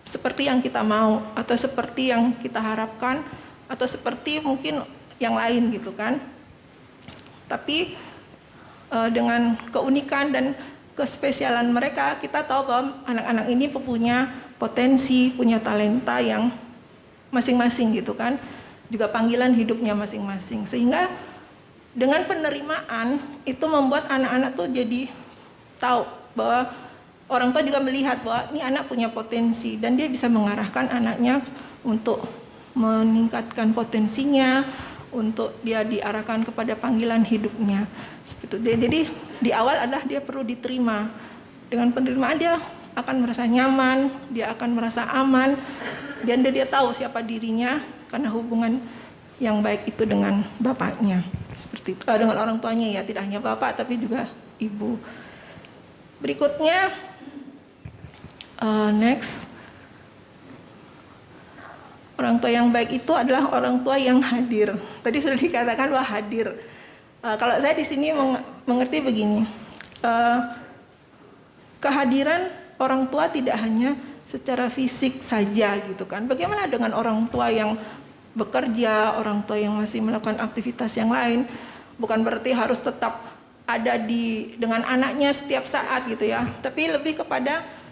seperti yang kita mau atau seperti yang kita harapkan atau seperti mungkin yang lain gitu kan. Tapi dengan keunikan dan kespesialan mereka, kita tahu bahwa anak-anak ini punya potensi, punya talenta yang masing-masing gitu kan, juga panggilan hidupnya masing-masing. Sehingga dengan penerimaan itu membuat anak-anak tuh jadi tahu bahwa orang tua juga melihat bahwa ini anak punya potensi dan dia bisa mengarahkan anaknya untuk meningkatkan potensinya, untuk dia diarahkan kepada panggilan hidupnya. Jadi di awal adalah dia perlu diterima. Dengan penerimaan dia akan merasa nyaman, dia akan merasa aman, dan dia tahu siapa dirinya karena hubungan yang baik itu dengan bapaknya. Seperti itu. Dengan orang tuanya ya, tidak hanya bapak tapi juga ibu. Berikutnya, next. Orang tua yang baik itu adalah orang tua yang hadir. Tadi sudah dikatakan bahwa hadir. Kalau saya di sini mengerti begini, kehadiran orang tua tidak hanya secara fisik saja gitu kan. Bagaimana dengan orang tua yang bekerja, orang tua yang masih melakukan aktivitas yang lain? Bukan berarti harus tetap ada dengan anaknya setiap saat gitu ya. Tapi lebih kepada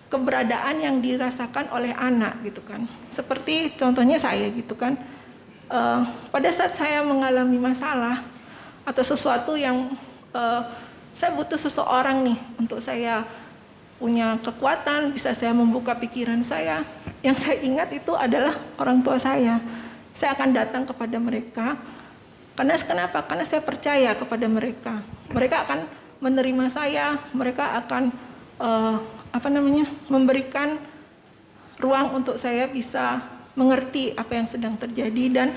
keberadaan yang dirasakan oleh anak gitu kan. Seperti contohnya saya gitu kan. Pada saat saya mengalami masalah atau sesuatu yang saya butuh seseorang nih untuk saya punya kekuatan, bisa saya membuka pikiran saya. Yang saya ingat itu adalah orang tua saya. Saya akan datang kepada mereka. Kenapa? Karena saya percaya kepada mereka. Mereka akan menerima saya, mereka akan memberikan ruang untuk saya bisa mengerti apa yang sedang terjadi, dan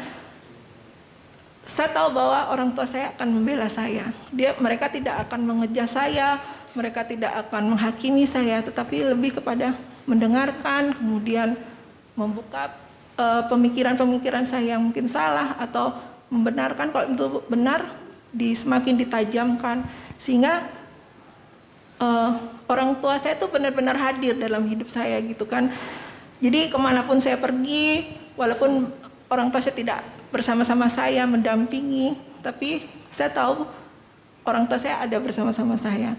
saya tahu bahwa orang tua saya akan membela saya. Mereka tidak akan mengejas saya, mereka tidak akan menghakimi saya, tetapi lebih kepada mendengarkan, kemudian membuka pemikiran-pemikiran saya yang mungkin salah atau membenarkan kalau itu benar, semakin ditajamkan, sehingga orang tua saya itu benar-benar hadir dalam hidup saya gitu kan. Jadi kemanapun saya pergi, walaupun orang tua saya tidak bersama-sama saya mendampingi, tapi saya tahu orang tua saya ada bersama-sama saya.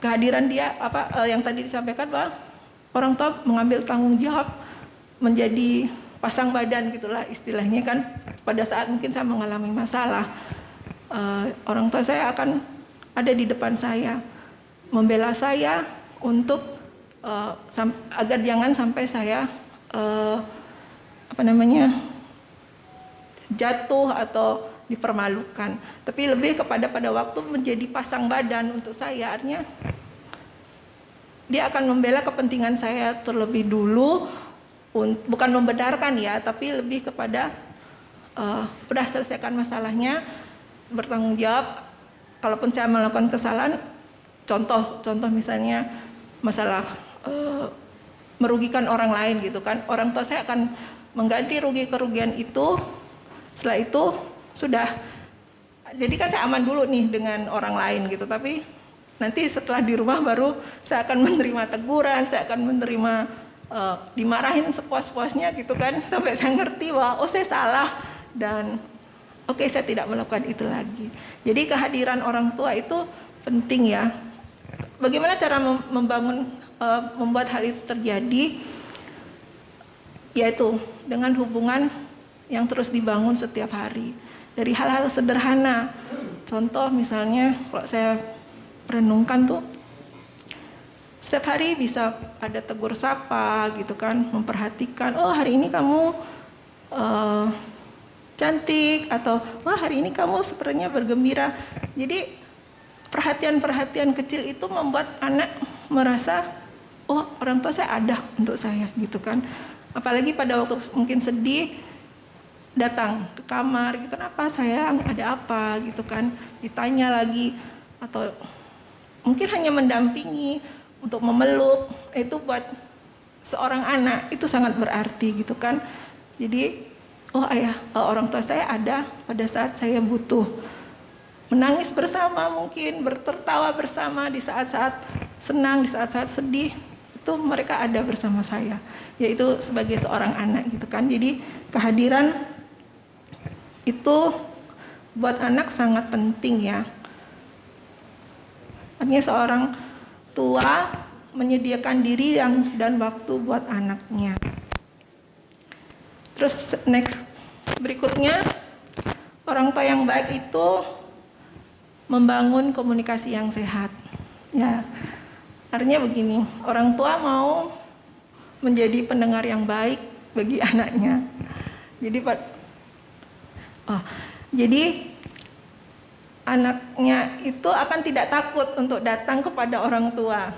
Kehadiran dia yang tadi disampaikan bahwa orang tua mengambil tanggung jawab, menjadi pasang badan gitulah istilahnya kan. Pada saat mungkin saya mengalami masalah, orang tua saya akan ada di depan saya, membela saya untuk agar jangan sampai saya jatuh atau dipermalukan. Tapi lebih kepada pada waktu menjadi pasang badan untuk saya, artinya dia akan membela kepentingan saya terlebih dulu, bukan membenarkan ya, tapi lebih kepada udah selesaikan masalahnya, bertanggung jawab. Kalaupun saya melakukan kesalahan, contoh misalnya masalah merugikan orang lain gitu kan, orang tua saya akan mengganti kerugian itu. Setelah itu sudah, jadi kan saya aman dulu nih dengan orang lain gitu, tapi nanti setelah di rumah baru saya akan menerima teguran, saya akan menerima dimarahin sepuas-puasnya gitu kan, sampai saya ngerti bahwa saya salah dan oke, saya tidak melakukan itu lagi. Jadi kehadiran orang tua itu penting ya. Bagaimana cara membuat hal itu terjadi? Yaitu dengan hubungan yang terus dibangun setiap hari. Dari hal-hal sederhana. Contoh misalnya kalau saya renungkan tuh, setiap hari bisa ada tegur sapa gitu kan, memperhatikan, oh hari ini kamu cantik, atau wah hari ini kamu sepertinya bergembira. Jadi perhatian-perhatian kecil itu membuat anak merasa, oh orang tua saya ada untuk saya gitu kan. Apalagi pada waktu mungkin sedih, datang ke kamar gitu, kenapa sayang, ada apa gitu kan, ditanya lagi, atau mungkin hanya mendampingi untuk memeluk, itu buat seorang anak itu sangat berarti gitu kan. Jadi oh ayah, orang tua saya ada pada saat saya butuh, menangis bersama, mungkin bertertawa bersama di saat-saat senang, di saat-saat sedih, itu mereka ada bersama saya, yaitu sebagai seorang anak gitu kan. Jadi kehadiran itu buat anak sangat penting ya. Artinya seorang tua menyediakan diri dan waktu buat anaknya. Terus next berikutnya, orang tua yang baik itu membangun komunikasi yang sehat. Ya, artinya begini, orang tua mau menjadi pendengar yang baik bagi anaknya. Jadi anaknya itu akan tidak takut untuk datang kepada orang tua,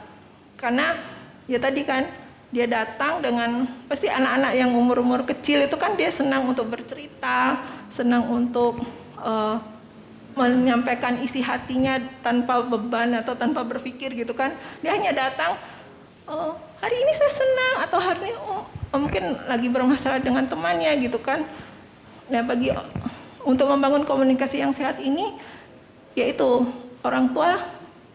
karena ya tadi kan dia datang dengan, pasti anak-anak yang umur-umur kecil itu kan dia senang untuk bercerita, senang untuk menyampaikan isi hatinya tanpa beban atau tanpa berpikir gitu kan. Dia hanya datang, hari ini saya senang, atau hari ini mungkin lagi bermasalah dengan temannya gitu kan. Nah, untuk membangun komunikasi yang sehat ini, yaitu orang tua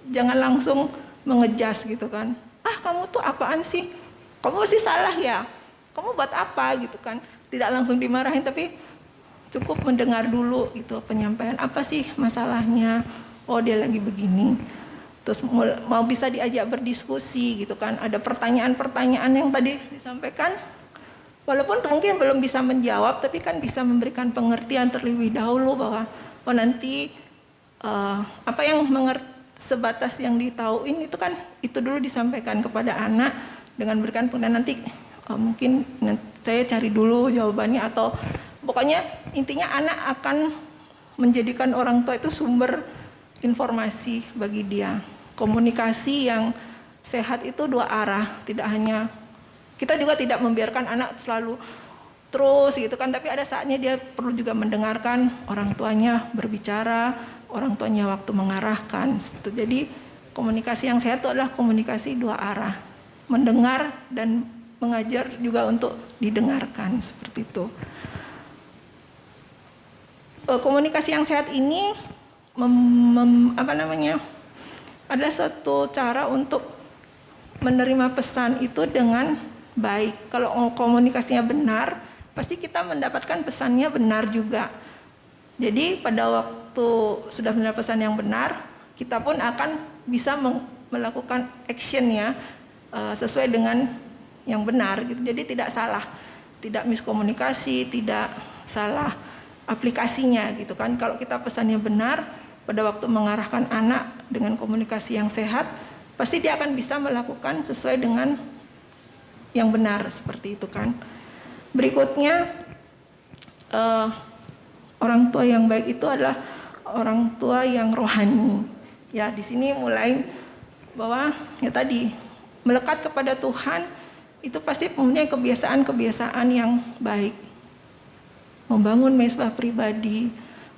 jangan langsung mengejas gitu kan. Ah kamu tuh apaan sih? Kamu pasti salah ya? Kamu buat apa gitu kan? Tidak langsung dimarahin, tapi cukup mendengar dulu gitu penyampaian, apa sih masalahnya? Oh dia lagi begini. Terus mau bisa diajak berdiskusi gitu kan. Ada pertanyaan-pertanyaan yang tadi disampaikan, walaupun mungkin belum bisa menjawab, tapi kan bisa memberikan pengertian terlebih dahulu bahwa oh nanti apa yang sebatas yang ditauin itu kan itu dulu disampaikan kepada anak dengan berikan pengertian. Nanti mungkin saya cari dulu jawabannya, atau pokoknya intinya anak akan menjadikan orang tua itu sumber informasi bagi dia. Komunikasi yang sehat itu dua arah, tidak hanya, kita juga tidak membiarkan anak selalu terus gitu kan, tapi ada saatnya dia perlu juga mendengarkan orang tuanya berbicara, orang tuanya waktu mengarahkan seperti. Jadi komunikasi yang sehat itu adalah komunikasi dua arah, mendengar dan mengajar juga untuk didengarkan seperti itu. Komunikasi yang sehat ini adalah suatu cara untuk menerima pesan itu dengan baik. Kalau komunikasinya benar, pasti kita mendapatkan pesannya benar juga. Jadi pada waktu sudah mendapat pesan yang benar, kita pun akan bisa melakukan actionnya sesuai dengan yang benar gitu. Jadi tidak salah, tidak miskomunikasi, tidak salah aplikasinya gitu kan. Kalau kita pesannya benar, pada waktu mengarahkan anak dengan komunikasi yang sehat, pasti dia akan bisa melakukan sesuai dengan yang benar seperti itu kan. Berikutnya, orang tua yang baik itu adalah orang tua yang rohani. Ya, di sini mulai bahwa ya tadi melekat kepada Tuhan itu pasti mempunyai kebiasaan-kebiasaan yang baik. Membangun mezbah pribadi,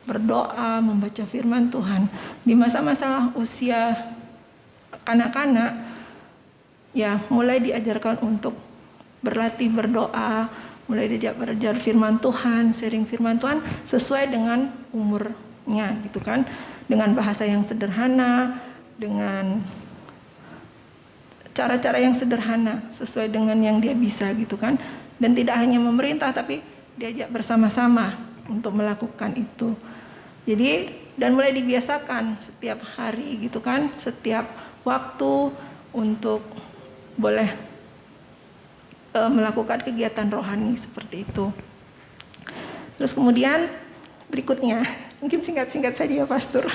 berdoa, membaca firman Tuhan. Di masa-masa usia kanak-kanak, ya mulai diajarkan untuk berlatih berdoa, mulai diajak belajar firman Tuhan, sharing firman Tuhan sesuai dengan umurnya gitu kan, dengan bahasa yang sederhana, dengan cara-cara yang sederhana sesuai dengan yang dia bisa gitu kan, dan tidak hanya memerintah tapi diajak bersama-sama untuk melakukan itu. Jadi dan mulai dibiasakan setiap hari gitu kan, setiap waktu untuk boleh melakukan kegiatan rohani seperti itu. Terus kemudian berikutnya. Mungkin singkat-singkat saja ya, Pastor.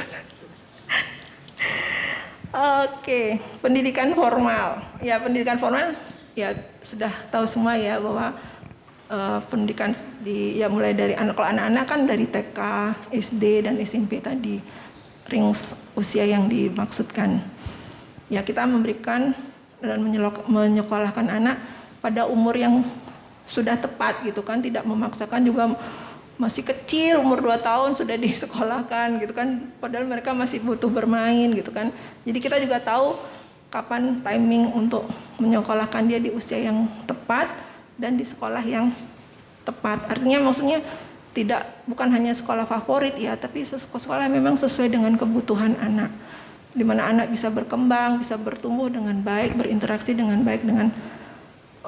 Oke, pendidikan formal. Ya, pendidikan formal ya sudah tahu semua ya bahwa pendidikan ya mulai dari kalau anak-anak kan dari TK, SD dan SMP tadi range usia yang dimaksudkan. Ya, kita memberikan dan menyekolahkan anak pada umur yang sudah tepat gitu kan, tidak memaksakan juga. Masih kecil, umur 2 tahun sudah disekolahkan gitu kan, padahal mereka masih butuh bermain gitu kan. Jadi kita juga tahu kapan timing untuk menyekolahkan dia di usia yang tepat dan di sekolah yang tepat. Artinya maksudnya bukan hanya sekolah favorit ya, tapi sekolah memang sesuai dengan kebutuhan anak. Di mana anak bisa berkembang, bisa bertumbuh dengan baik, berinteraksi dengan baik dengan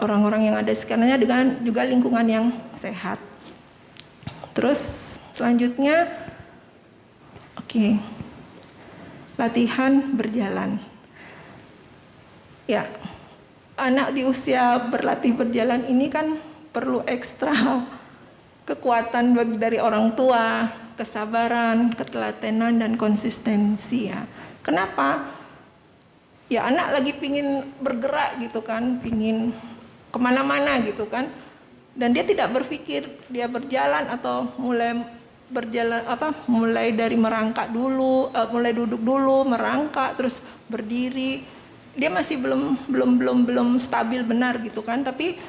orang-orang yang ada sekitarnya, dengan juga lingkungan yang sehat. Terus selanjutnya, latihan berjalan. Ya, anak di usia berlatih berjalan ini kan perlu ekstra kekuatan dari orang tua, kesabaran, ketelatenan, dan konsistensi ya. Kenapa? Ya anak lagi pingin bergerak gitu kan, pingin kemana-mana gitu kan. Dan dia tidak berpikir dia berjalan atau mulai berjalan mulai dari merangkak dulu, mulai duduk dulu, merangkak terus berdiri. Dia masih belum stabil benar gitu kan, tapi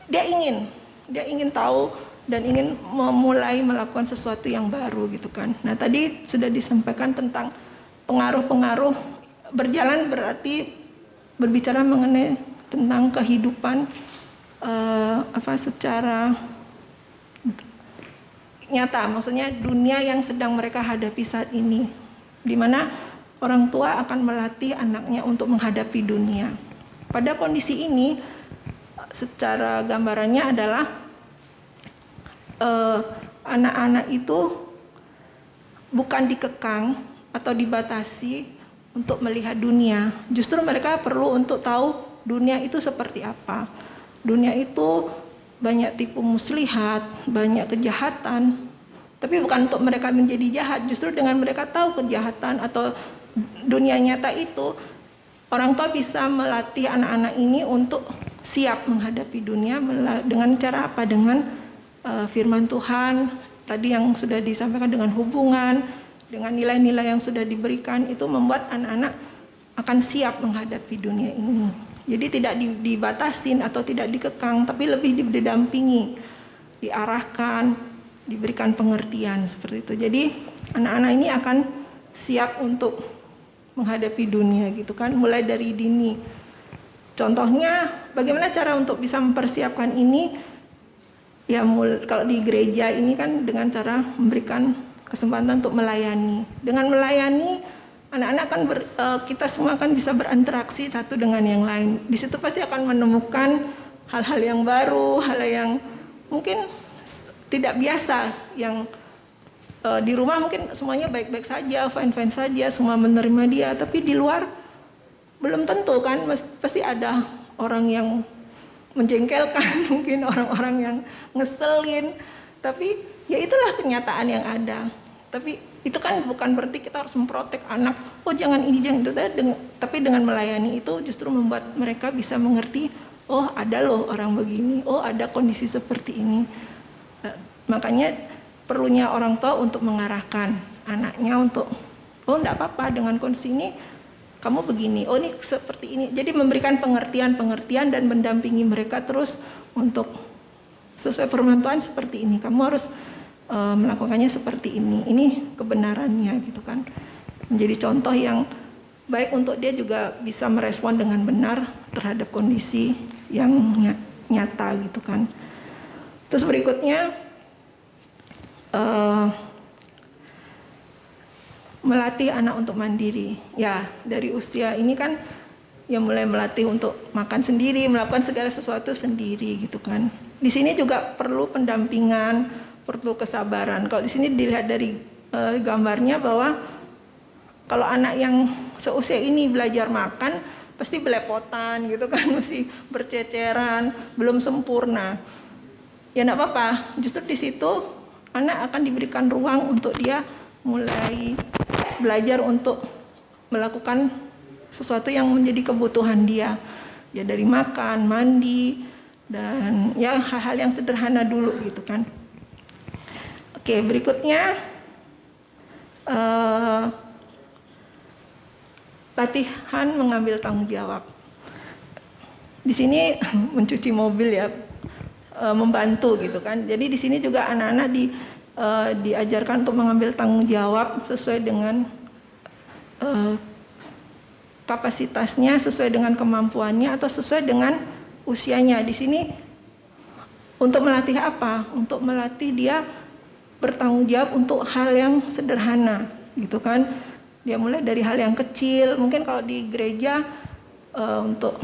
dia ingin tahu dan ingin memulai melakukan sesuatu yang baru gitu kan. Nah, tadi sudah disampaikan tentang pengaruh-pengaruh berjalan, berarti berbicara mengenai tentang kehidupan secara nyata, maksudnya dunia yang sedang mereka hadapi saat ini, di mana orang tua akan melatih anaknya untuk menghadapi dunia. Pada kondisi ini, secara gambarannya adalah anak-anak itu bukan dikekang atau dibatasi untuk melihat dunia. Justru mereka perlu untuk tahu dunia itu seperti apa. Dunia itu banyak tipu muslihat, banyak kejahatan. Tapi bukan untuk mereka menjadi jahat. Justru dengan mereka tahu kejahatan atau dunia nyata itu, orang tua bisa melatih anak-anak ini untuk siap menghadapi dunia dengan cara apa? Dengan firman Tuhan, tadi yang sudah disampaikan, dengan hubungan, dengan nilai-nilai yang sudah diberikan, itu membuat anak-anak akan siap menghadapi dunia ini. Jadi tidak dibatasin atau tidak dikekang, tapi lebih didampingi, diarahkan, diberikan pengertian seperti itu. Jadi anak-anak ini akan siap untuk menghadapi dunia gitu kan, mulai dari dini. Contohnya bagaimana cara untuk bisa mempersiapkan ini? Ya kalau di gereja ini kan dengan cara memberikan kesempatan untuk melayani. Dengan melayani, anak-anak kan kita semua kan bisa berinteraksi satu dengan yang lain. Di situ pasti akan menemukan hal-hal yang baru, hal yang mungkin tidak biasa, yang di rumah mungkin semuanya baik-baik saja, fine-fine saja, semua menerima dia, tapi di luar belum tentu kan, pasti ada orang yang menjengkelkan, mungkin orang-orang yang ngeselin, tapi ya itulah kenyataan yang ada. Tapi itu kan bukan berarti kita harus memprotek anak, oh jangan ini, jangan itu, tapi dengan melayani itu justru membuat mereka bisa mengerti, oh ada loh orang begini, oh ada kondisi seperti ini. Makanya perlunya orang tua untuk mengarahkan anaknya untuk, oh enggak apa-apa dengan kondisi ini, kamu begini, oh ini seperti ini. Jadi memberikan pengertian dan mendampingi mereka terus untuk sesuai firman Tuhan seperti ini. Kamu harus melakukannya seperti ini kebenarannya gitu kan. Menjadi contoh yang baik untuk dia juga bisa merespon dengan benar terhadap kondisi yang nyata gitu kan. Terus berikutnya melatih anak untuk mandiri. Ya, dari usia ini kan ya mulai melatih untuk makan sendiri, melakukan segala sesuatu sendiri gitu kan. Di sini juga perlu pendampingan, perlu kesabaran. Kalau di sini dilihat dari gambarnya bahwa kalau anak yang seusia ini belajar makan pasti belepotan gitu kan, masih berceceran, belum sempurna. Ya enggak apa-apa, justru di situ anak akan diberikan ruang untuk dia mulai belajar untuk melakukan sesuatu yang menjadi kebutuhan dia. Ya dari makan, mandi, dan ya hal-hal yang sederhana dulu gitu kan. Oke, berikutnya latihan mengambil tanggung jawab. Di sini mencuci mobil ya, membantu gitu kan. Jadi di sini juga anak-anak diajarkan untuk mengambil tanggung jawab sesuai dengan kapasitasnya, sesuai dengan kemampuannya atau sesuai dengan usianya. Di sini untuk melatih apa? Untuk melatih dia bertanggung jawab untuk hal yang sederhana, gitu kan? Dia mulai dari hal yang kecil. Mungkin kalau di gereja untuk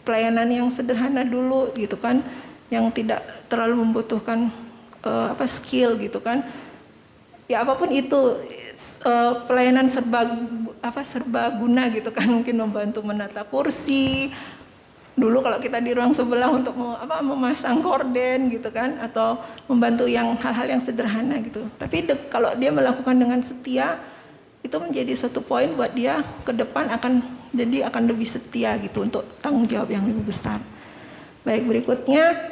pelayanan yang sederhana dulu, gitu kan? Yang tidak terlalu membutuhkan skill, gitu kan? Ya apapun itu, pelayanan serba guna, gitu kan? Mungkin membantu menata kursi. Dulu kalau kita di ruang sebelah untuk memasang gorden gitu kan, atau membantu yang hal-hal yang sederhana gitu. Tapi kalau dia melakukan dengan setia, itu menjadi suatu poin buat dia ke depan akan lebih setia gitu untuk tanggung jawab yang lebih besar. Baik, berikutnya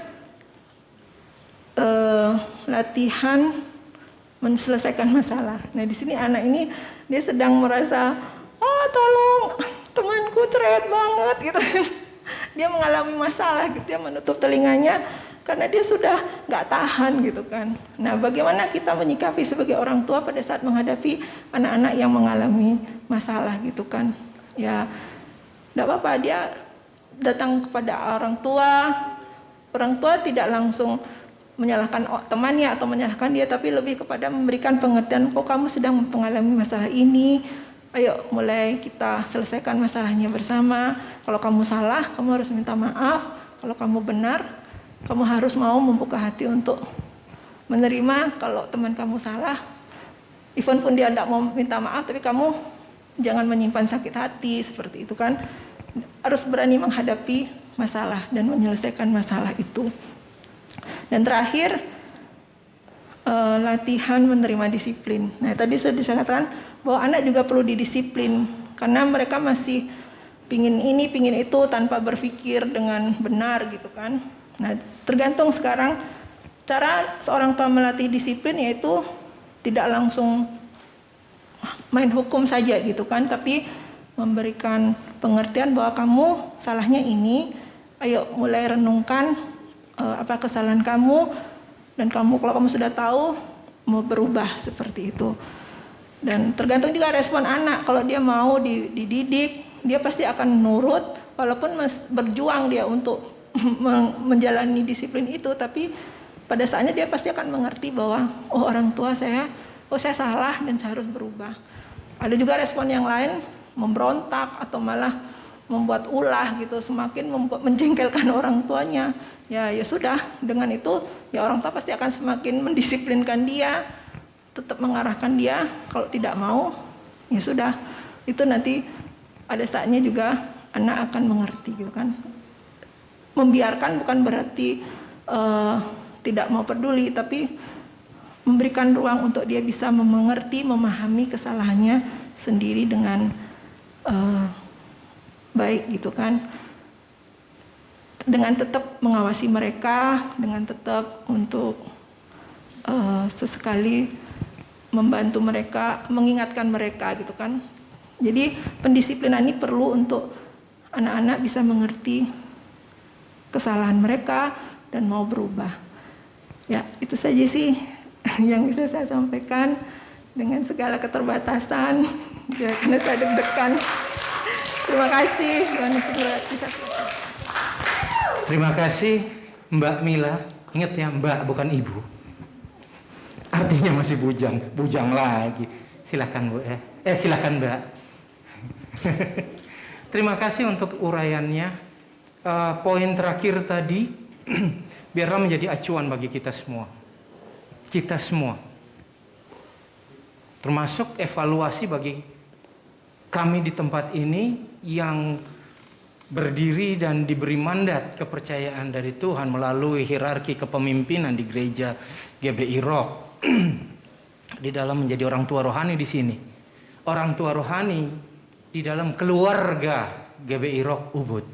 latihan menyelesaikan masalah. Nah di sini anak ini dia sedang merasa, tolong temanku cerewet banget gitu. Dia mengalami masalah gitu, dia menutup telinganya karena dia sudah nggak tahan gitu kan. Nah bagaimana kita menyikapi sebagai orang tua pada saat menghadapi anak-anak yang mengalami masalah gitu kan. Ya nggak apa-apa dia datang kepada orang tua tidak langsung menyalahkan temannya atau menyalahkan dia, tapi lebih kepada memberikan pengertian, kamu sedang mengalami masalah ini, ayo mulai kita selesaikan masalahnya bersama. Kalau kamu salah, kamu harus minta maaf. Kalau kamu benar, kamu harus mau membuka hati untuk menerima kalau teman kamu salah. Even pun dia tidak mau minta maaf, tapi kamu jangan menyimpan sakit hati, seperti itu kan. Harus berani menghadapi masalah dan menyelesaikan masalah itu. Dan terakhir, latihan menerima disiplin. Nah tadi sudah disatakan bahwa anak juga perlu didisiplin karena mereka masih pingin ini, pingin itu tanpa berpikir dengan benar gitu kan. Nah tergantung sekarang cara seorang tua melatih disiplin, yaitu tidak langsung main hukum saja gitu kan, tapi memberikan pengertian bahwa kamu salahnya ini, ayo mulai renungkan apa kesalahan kamu, dan kalau kamu sudah tahu mau berubah, seperti itu. Dan tergantung juga respon anak. Kalau dia mau dididik, dia pasti akan nurut walaupun berjuang dia untuk menjalani disiplin itu, tapi pada saatnya dia pasti akan mengerti bahwa orang tua saya salah dan saya harus berubah. Ada juga respon yang lain, memberontak atau malah membuat ulah gitu, semakin menjengkelkan orang tuanya. Ya sudah, dengan itu ya orang tua pasti akan semakin mendisiplinkan dia, tetap mengarahkan dia. Kalau tidak mau, ya sudah, itu nanti ada saatnya juga anak akan mengerti gitu kan. Membiarkan bukan berarti tidak mau peduli, tapi memberikan ruang untuk dia bisa mengerti, memahami kesalahannya sendiri dengan baik gitu kan. Dengan tetap mengawasi mereka, dengan tetap untuk sesekali membantu mereka, mengingatkan mereka gitu kan. Jadi pendisiplinan ini perlu untuk anak-anak bisa mengerti kesalahan mereka dan mau berubah. Ya, itu saja sih yang bisa saya sampaikan dengan segala keterbatasan, ya, karena saya deg-degan. Terima kasih. Terima kasih Mbak Mila. Ingat ya, Mbak bukan Ibu. Artinya masih bujang lagi. Silakan Bu ya. Silakan Mbak. Terima kasih untuk uraiannya. Poin terakhir tadi biarlah menjadi acuan bagi kita semua. Kita semua. Termasuk evaluasi bagi kami di tempat ini yang berdiri dan diberi mandat kepercayaan dari Tuhan melalui hierarki kepemimpinan di gereja GBI Rock di dalam menjadi orang tua rohani di sini. Orang tua rohani di dalam keluarga GBI Rock Ubud.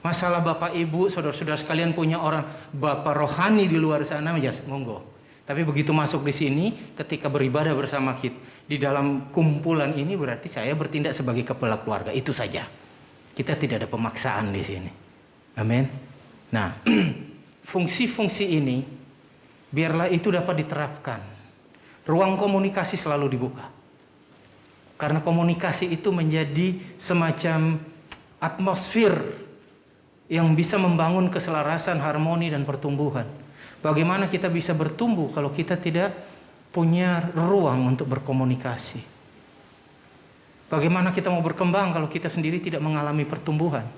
Masalah Bapak Ibu, saudara-saudara sekalian punya orang Bapak rohani di luar sana, ya monggo. Tapi begitu masuk di sini, ketika beribadah bersama kita di dalam kumpulan ini, berarti saya bertindak sebagai kepala keluarga. Itu saja. Kita tidak ada pemaksaan di sini. Amin. Nah, fungsi-fungsi ini biarlah itu dapat diterapkan. Ruang komunikasi selalu dibuka. Karena komunikasi itu menjadi semacam atmosfer yang bisa membangun keselarasan, harmoni, dan pertumbuhan. Bagaimana kita bisa bertumbuh kalau kita tidak punya ruang untuk berkomunikasi? Bagaimana kita mau berkembang kalau kita sendiri tidak mengalami pertumbuhan?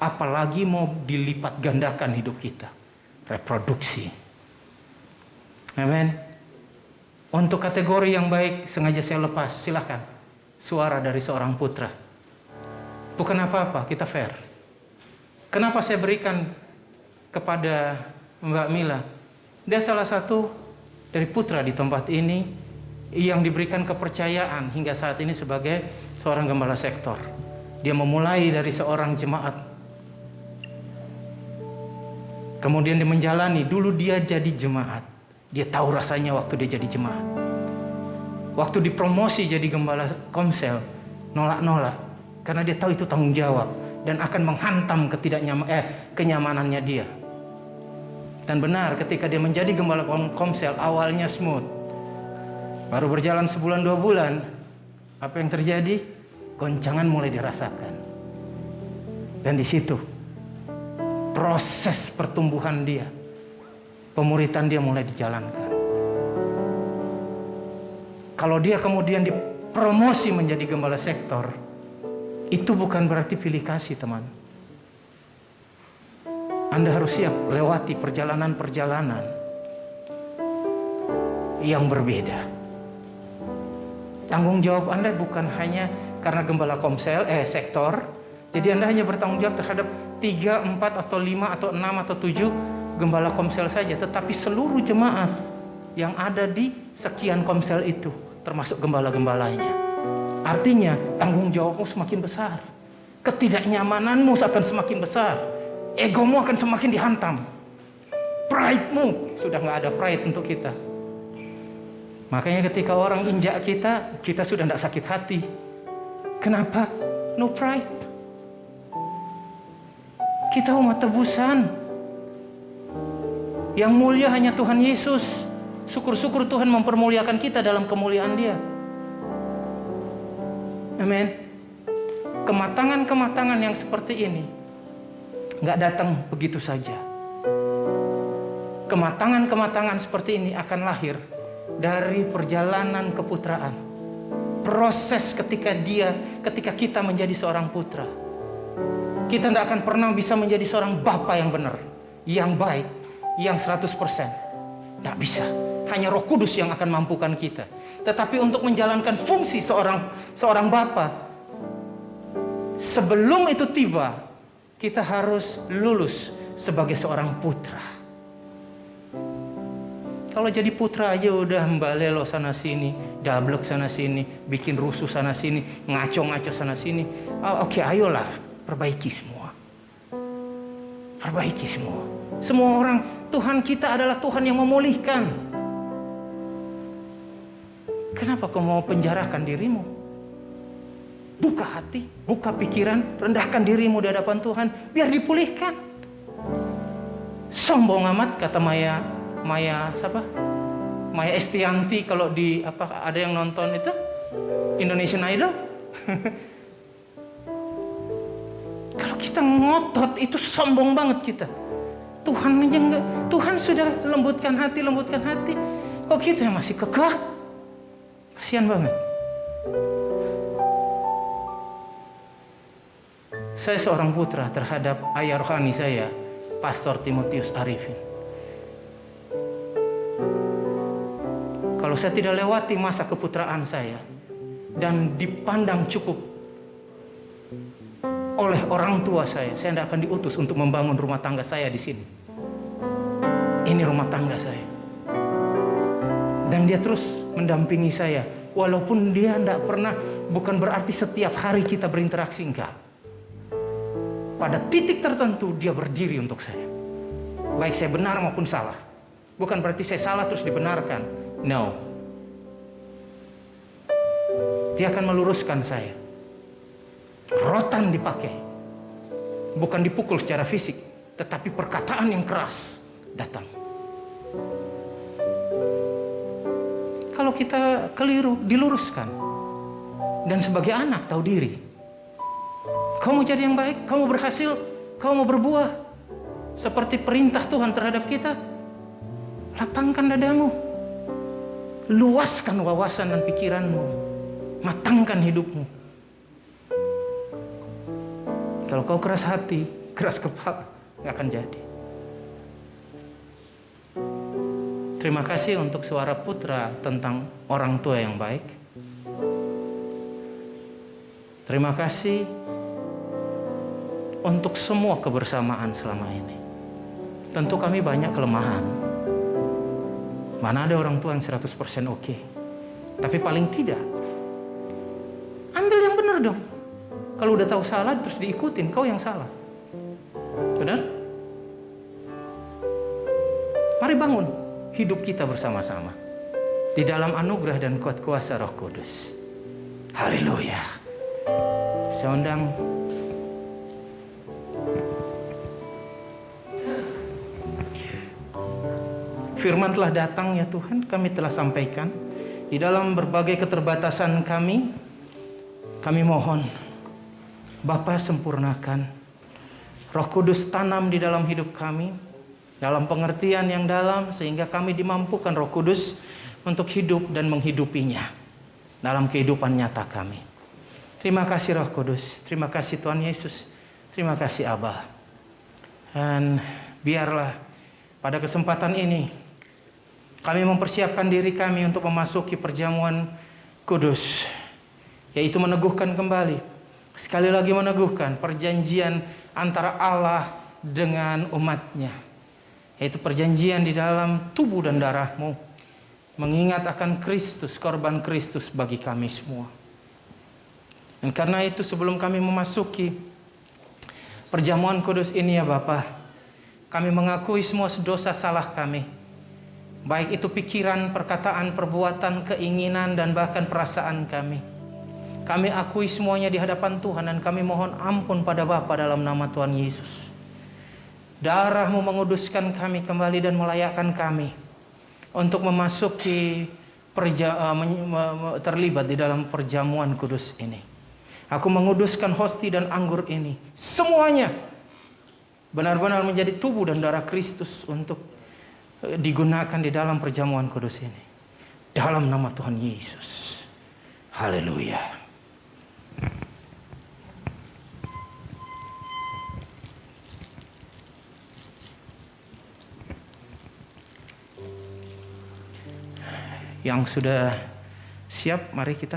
Apalagi mau dilipat gandakan hidup kita. Reproduksi. Amin. Untuk kategori yang baik sengaja saya lepas, silakan. Suara dari seorang putra. Bukan apa-apa, kita fair. Kenapa saya berikan kepada Mbak Mila? Dia salah satu dari putra di tempat ini yang diberikan kepercayaan hingga saat ini sebagai seorang gembala sektor. Dia memulai dari seorang jemaat. Kemudian dia menjalani, dulu dia jadi jemaat. Dia tahu rasanya waktu dia jadi jemaat. Waktu dipromosi jadi gembala komsel, nolak-nolak. Karena dia tahu itu tanggung jawab dan akan menghantam kenyamanannya dia. Dan benar, ketika dia menjadi gembala komsel, awalnya smooth. Baru berjalan sebulan 2 bulan, apa yang terjadi? Goncangan mulai dirasakan. Dan di situ proses pertumbuhan dia, pemuritan dia mulai dijalankan. Kalau dia kemudian dipromosi menjadi gembala sektor, itu bukan berarti pilih kasih, teman. Anda harus siap lewati perjalanan-perjalanan yang berbeda. Tanggung jawab Anda bukan hanya karena gembala komsel, sektor. Jadi Anda hanya bertanggung jawab terhadap 3, 4, atau 5, atau 6, atau 7 gembala komsel saja. Tetapi seluruh jemaat yang ada di sekian komsel itu, termasuk gembala-gembalanya. Artinya tanggung jawabmu semakin besar. Ketidaknyamananmu akan semakin besar. Egomu akan semakin dihantam. Pride-mu, sudah nggak ada pride untuk kita. Makanya ketika orang injak kita, kita sudah tidak sakit hati. Kenapa? No pride. Kita umat tebusan. Yang mulia hanya Tuhan Yesus. Syukur-syukur Tuhan mempermuliakan kita dalam kemuliaan Dia. Amin. Kematangan-kematangan yang seperti ini nggak datang begitu saja. Kematangan-kematangan seperti ini akan lahir dari perjalanan keputraan. Proses ketika kita menjadi seorang putra. Kita tidak akan pernah bisa menjadi seorang bapa yang benar, yang baik, yang 100%. Tidak bisa. Hanya Roh Kudus yang akan mampukan kita. Tetapi untuk menjalankan fungsi seorang bapa, sebelum itu tiba, kita harus lulus sebagai seorang putra. Kalau jadi putra aja udah mbalelo sana sini, dablek sana sini, bikin rusuh sana sini, ngaco-ngaco sana sini. Oke, ayolah, perbaiki semua. Perbaiki semua. Semua orang, Tuhan kita adalah Tuhan yang memulihkan. Kenapa kau mau penjarakan dirimu? Buka hati, buka pikiran, rendahkan dirimu di hadapan Tuhan, biar dipulihkan. Sombong amat, kata Maya Estianti kalau ada yang nonton itu Indonesian Idol. Kalau kita ngotot itu sombong banget kita. Tuhan aja enggak, Tuhan sudah lembutkan hati. Kok kita yang masih kekeh? Kasihan banget. Saya seorang putra terhadap ayah rohani saya, Pastor Timotius Arifin. Kalau saya tidak lewati masa keputraan saya dan dipandang cukup oleh orang tua saya tidak akan diutus untuk membangun rumah tangga saya di sini. Ini rumah tangga saya. Dan dia terus mendampingi saya. Walaupun dia tidak pernah, bukan berarti setiap hari kita berinteraksi, enggak. Pada titik tertentu dia berdiri untuk saya. Baik saya benar maupun salah. Bukan berarti saya salah terus dibenarkan. No. Dia akan meluruskan saya. Rotan dipakai. Bukan dipukul secara fisik, tetapi perkataan yang keras datang. Kalau kita keliru, diluruskan. Dan sebagai anak tahu diri. Kamu mau jadi yang baik, kamu berhasil, kamu mau berbuah seperti perintah Tuhan terhadap kita. Lapangkan dadamu. Luaskan wawasan dan pikiranmu. Matangkan hidupmu. Kalau kau keras hati, keras kepala, nggak akan jadi. Terima kasih untuk suara Putra tentang orang tua yang baik. Terima kasih untuk semua kebersamaan selama ini. Tentu kami banyak kelemahan. Mana ada orang tua yang 100% oke. Tapi paling tidak, ambil yang benar dong. Kalau udah tahu salah terus diikutin, kau yang salah. Benar? Mari bangun hidup kita bersama-sama di dalam anugerah dan kuat kuasa Roh Kudus. Haleluya. Saya undang firman telah datang ya Tuhan, kami telah sampaikan di dalam berbagai keterbatasan kami. Kami mohon Bapa sempurnakan, Roh Kudus tanam di dalam hidup kami dalam pengertian yang dalam, sehingga kami dimampukan Roh Kudus untuk hidup dan menghidupinya dalam kehidupan nyata kami. Terima kasih Roh Kudus, terima kasih Tuhan Yesus, terima kasih Abah. Dan biarlah pada kesempatan ini kami mempersiapkan diri kami untuk memasuki perjamuan kudus, yaitu meneguhkan kembali, sekali lagi meneguhkan perjanjian antara Allah dengan umatnya, yaitu perjanjian di dalam tubuh dan darah-Mu, mengingat akan Kristus, korban Kristus bagi kami semua. Dan karena itu sebelum kami memasuki perjamuan kudus ini ya Bapa, kami mengakui semua dosa salah kami, baik itu pikiran, perkataan, perbuatan, keinginan, dan bahkan perasaan kami. Kami akui semuanya di hadapan Tuhan dan kami mohon ampun pada Bapa dalam nama Tuhan Yesus. Darah-Mu menguduskan kami kembali dan melayakkan kami untuk memasuki terlibat di dalam perjamuan kudus ini. Aku menguduskan hosti dan anggur ini, semuanya benar-benar menjadi tubuh dan darah Kristus untuk digunakan di dalam perjamuan kudus ini. Dalam nama Tuhan Yesus. Haleluya. Yang sudah siap, mari kita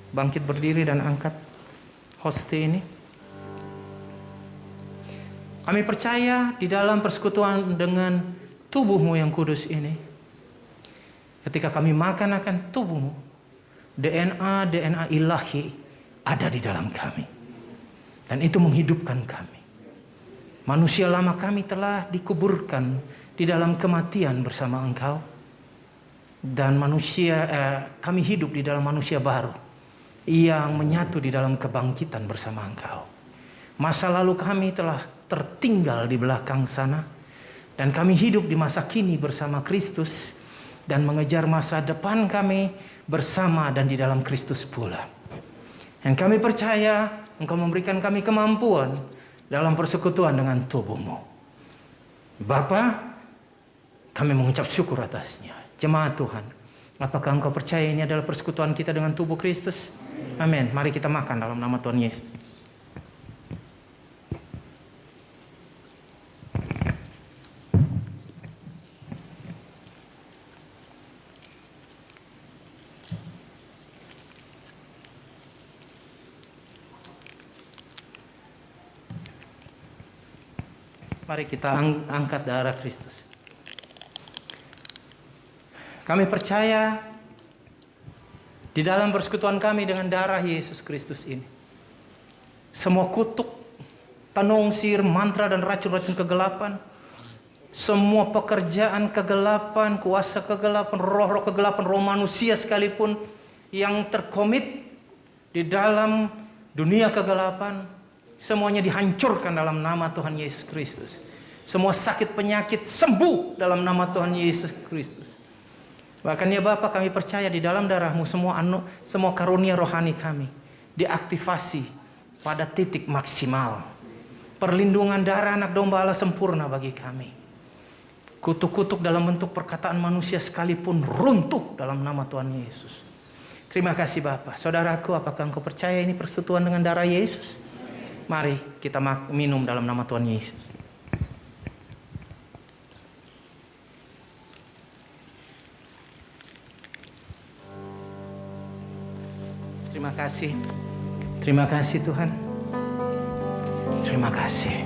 bangkit berdiri dan angkat hosti ini. Kami percaya di dalam persekutuan dengan tubuh-Mu yang kudus ini, ketika kami makan akan tubuh-Mu, DNA ilahi ada di dalam kami. Dan itu menghidupkan kami. Manusia lama kami telah dikuburkan di dalam kematian bersama Engkau. Dan kami hidup di dalam manusia baru yang menyatu di dalam kebangkitan bersama Engkau. Masa lalu kami telah tertinggal di belakang sana, dan kami hidup di masa kini bersama Kristus dan mengejar masa depan kami bersama dan di dalam Kristus pula. Dan kami percaya Engkau memberikan kami kemampuan dalam persekutuan dengan tubuh-Mu. Bapa, kami mengucap syukur atasnya. Jemaat Tuhan, apakah Engkau percaya ini adalah persekutuan kita dengan tubuh Kristus? Amin. Mari kita makan dalam nama Tuhan Yesus. Mari kita angkat darah Kristus. Kami percaya di dalam persekutuan kami dengan darah Yesus Kristus ini, semua kutuk, tenung, sihir, mantra, dan racun-racun kegelapan, semua pekerjaan kegelapan, kuasa kegelapan, roh-roh kegelapan, roh manusia sekalipun yang terkomit di dalam dunia kegelapan, semuanya dihancurkan dalam nama Tuhan Yesus Kristus. Semua sakit penyakit sembuh dalam nama Tuhan Yesus Kristus. Bahkan ya Bapa, kami percaya di dalam darah-Mu semua karunia rohani kami diaktifasi pada titik maksimal. Perlindungan darah anak domba Allah sempurna bagi kami. Kutuk-kutuk dalam bentuk perkataan manusia sekalipun runtuh dalam nama Tuhan Yesus. Terima kasih Bapa. Saudaraku, apakah engkau percaya ini persekutuan dengan darah Yesus? Mari kita minum dalam nama Tuhan Yesus. Terima kasih. Terima kasih Tuhan. Terima kasih.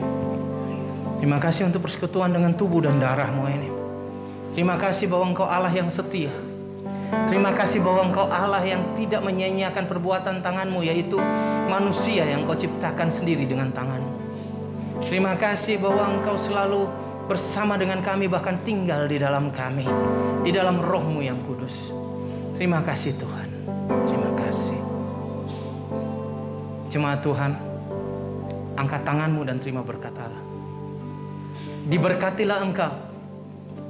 Terima kasih untuk persekutuan dengan tubuh dan darah-Mu ini. Terima kasih bahwa Engkau Allah yang setia. Terima kasih bahwa Engkau Allah yang tidak menyia-nyiakan perbuatan tangan-Mu, yaitu manusia yang Kau ciptakan sendiri dengan tangan-Mu. Terima kasih bahwa Engkau selalu bersama dengan kami, bahkan tinggal di dalam kami, di dalam Roh-Mu yang kudus. Terima kasih Tuhan. Terima kasih. Jemaat Tuhan, angkat tangan-Mu dan terima berkat Allah. Diberkatilah engkau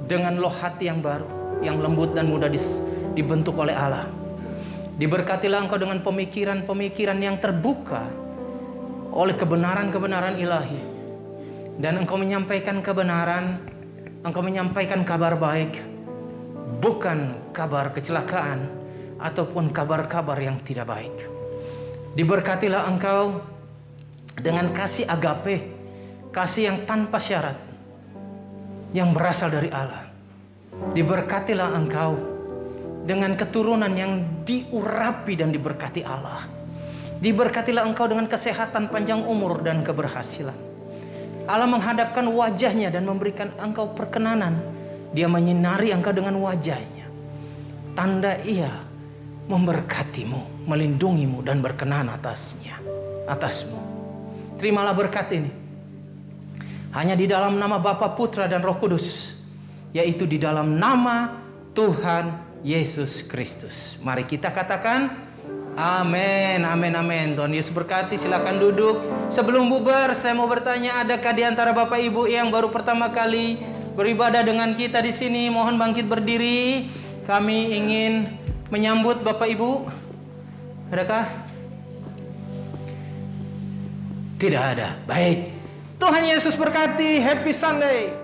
dengan loh hati yang baru, yang lembut dan mudah dibentuk oleh Allah. Diberkatilah engkau dengan pemikiran-pemikiran yang terbuka oleh kebenaran-kebenaran ilahi. Dan engkau menyampaikan kebenaran, engkau menyampaikan kabar baik, bukan kabar kecelakaan ataupun kabar-kabar yang tidak baik. Diberkatilah engkau dengan kasih agape, kasih yang tanpa syarat, yang berasal dari Allah. Diberkatilah engkau dengan keturunan yang diurapi dan diberkati Allah. Diberkatilah engkau dengan kesehatan, panjang umur, dan keberhasilan. Allah menghadapkan wajahnya dan memberikan engkau perkenanan. Dia menyinari engkau dengan wajahnya. Tanda Ia memberkatimu, melindungimu, dan berkenan atasmu. Terimalah berkat ini. Hanya di dalam nama Bapa, Putra, dan Roh Kudus, yaitu di dalam nama Tuhan Yesus Kristus. Mari kita katakan amin, amin, amin. Tuhan Yesus berkati. Silakan duduk. Sebelum bubar, saya mau bertanya, adakah di antara Bapak Ibu yang baru pertama kali beribadah dengan kita di sini? Mohon bangkit berdiri. Kami ingin menyambut Bapak Ibu. Adakah? Tidak ada. Baik. Tuhan Yesus berkati. Happy Sunday.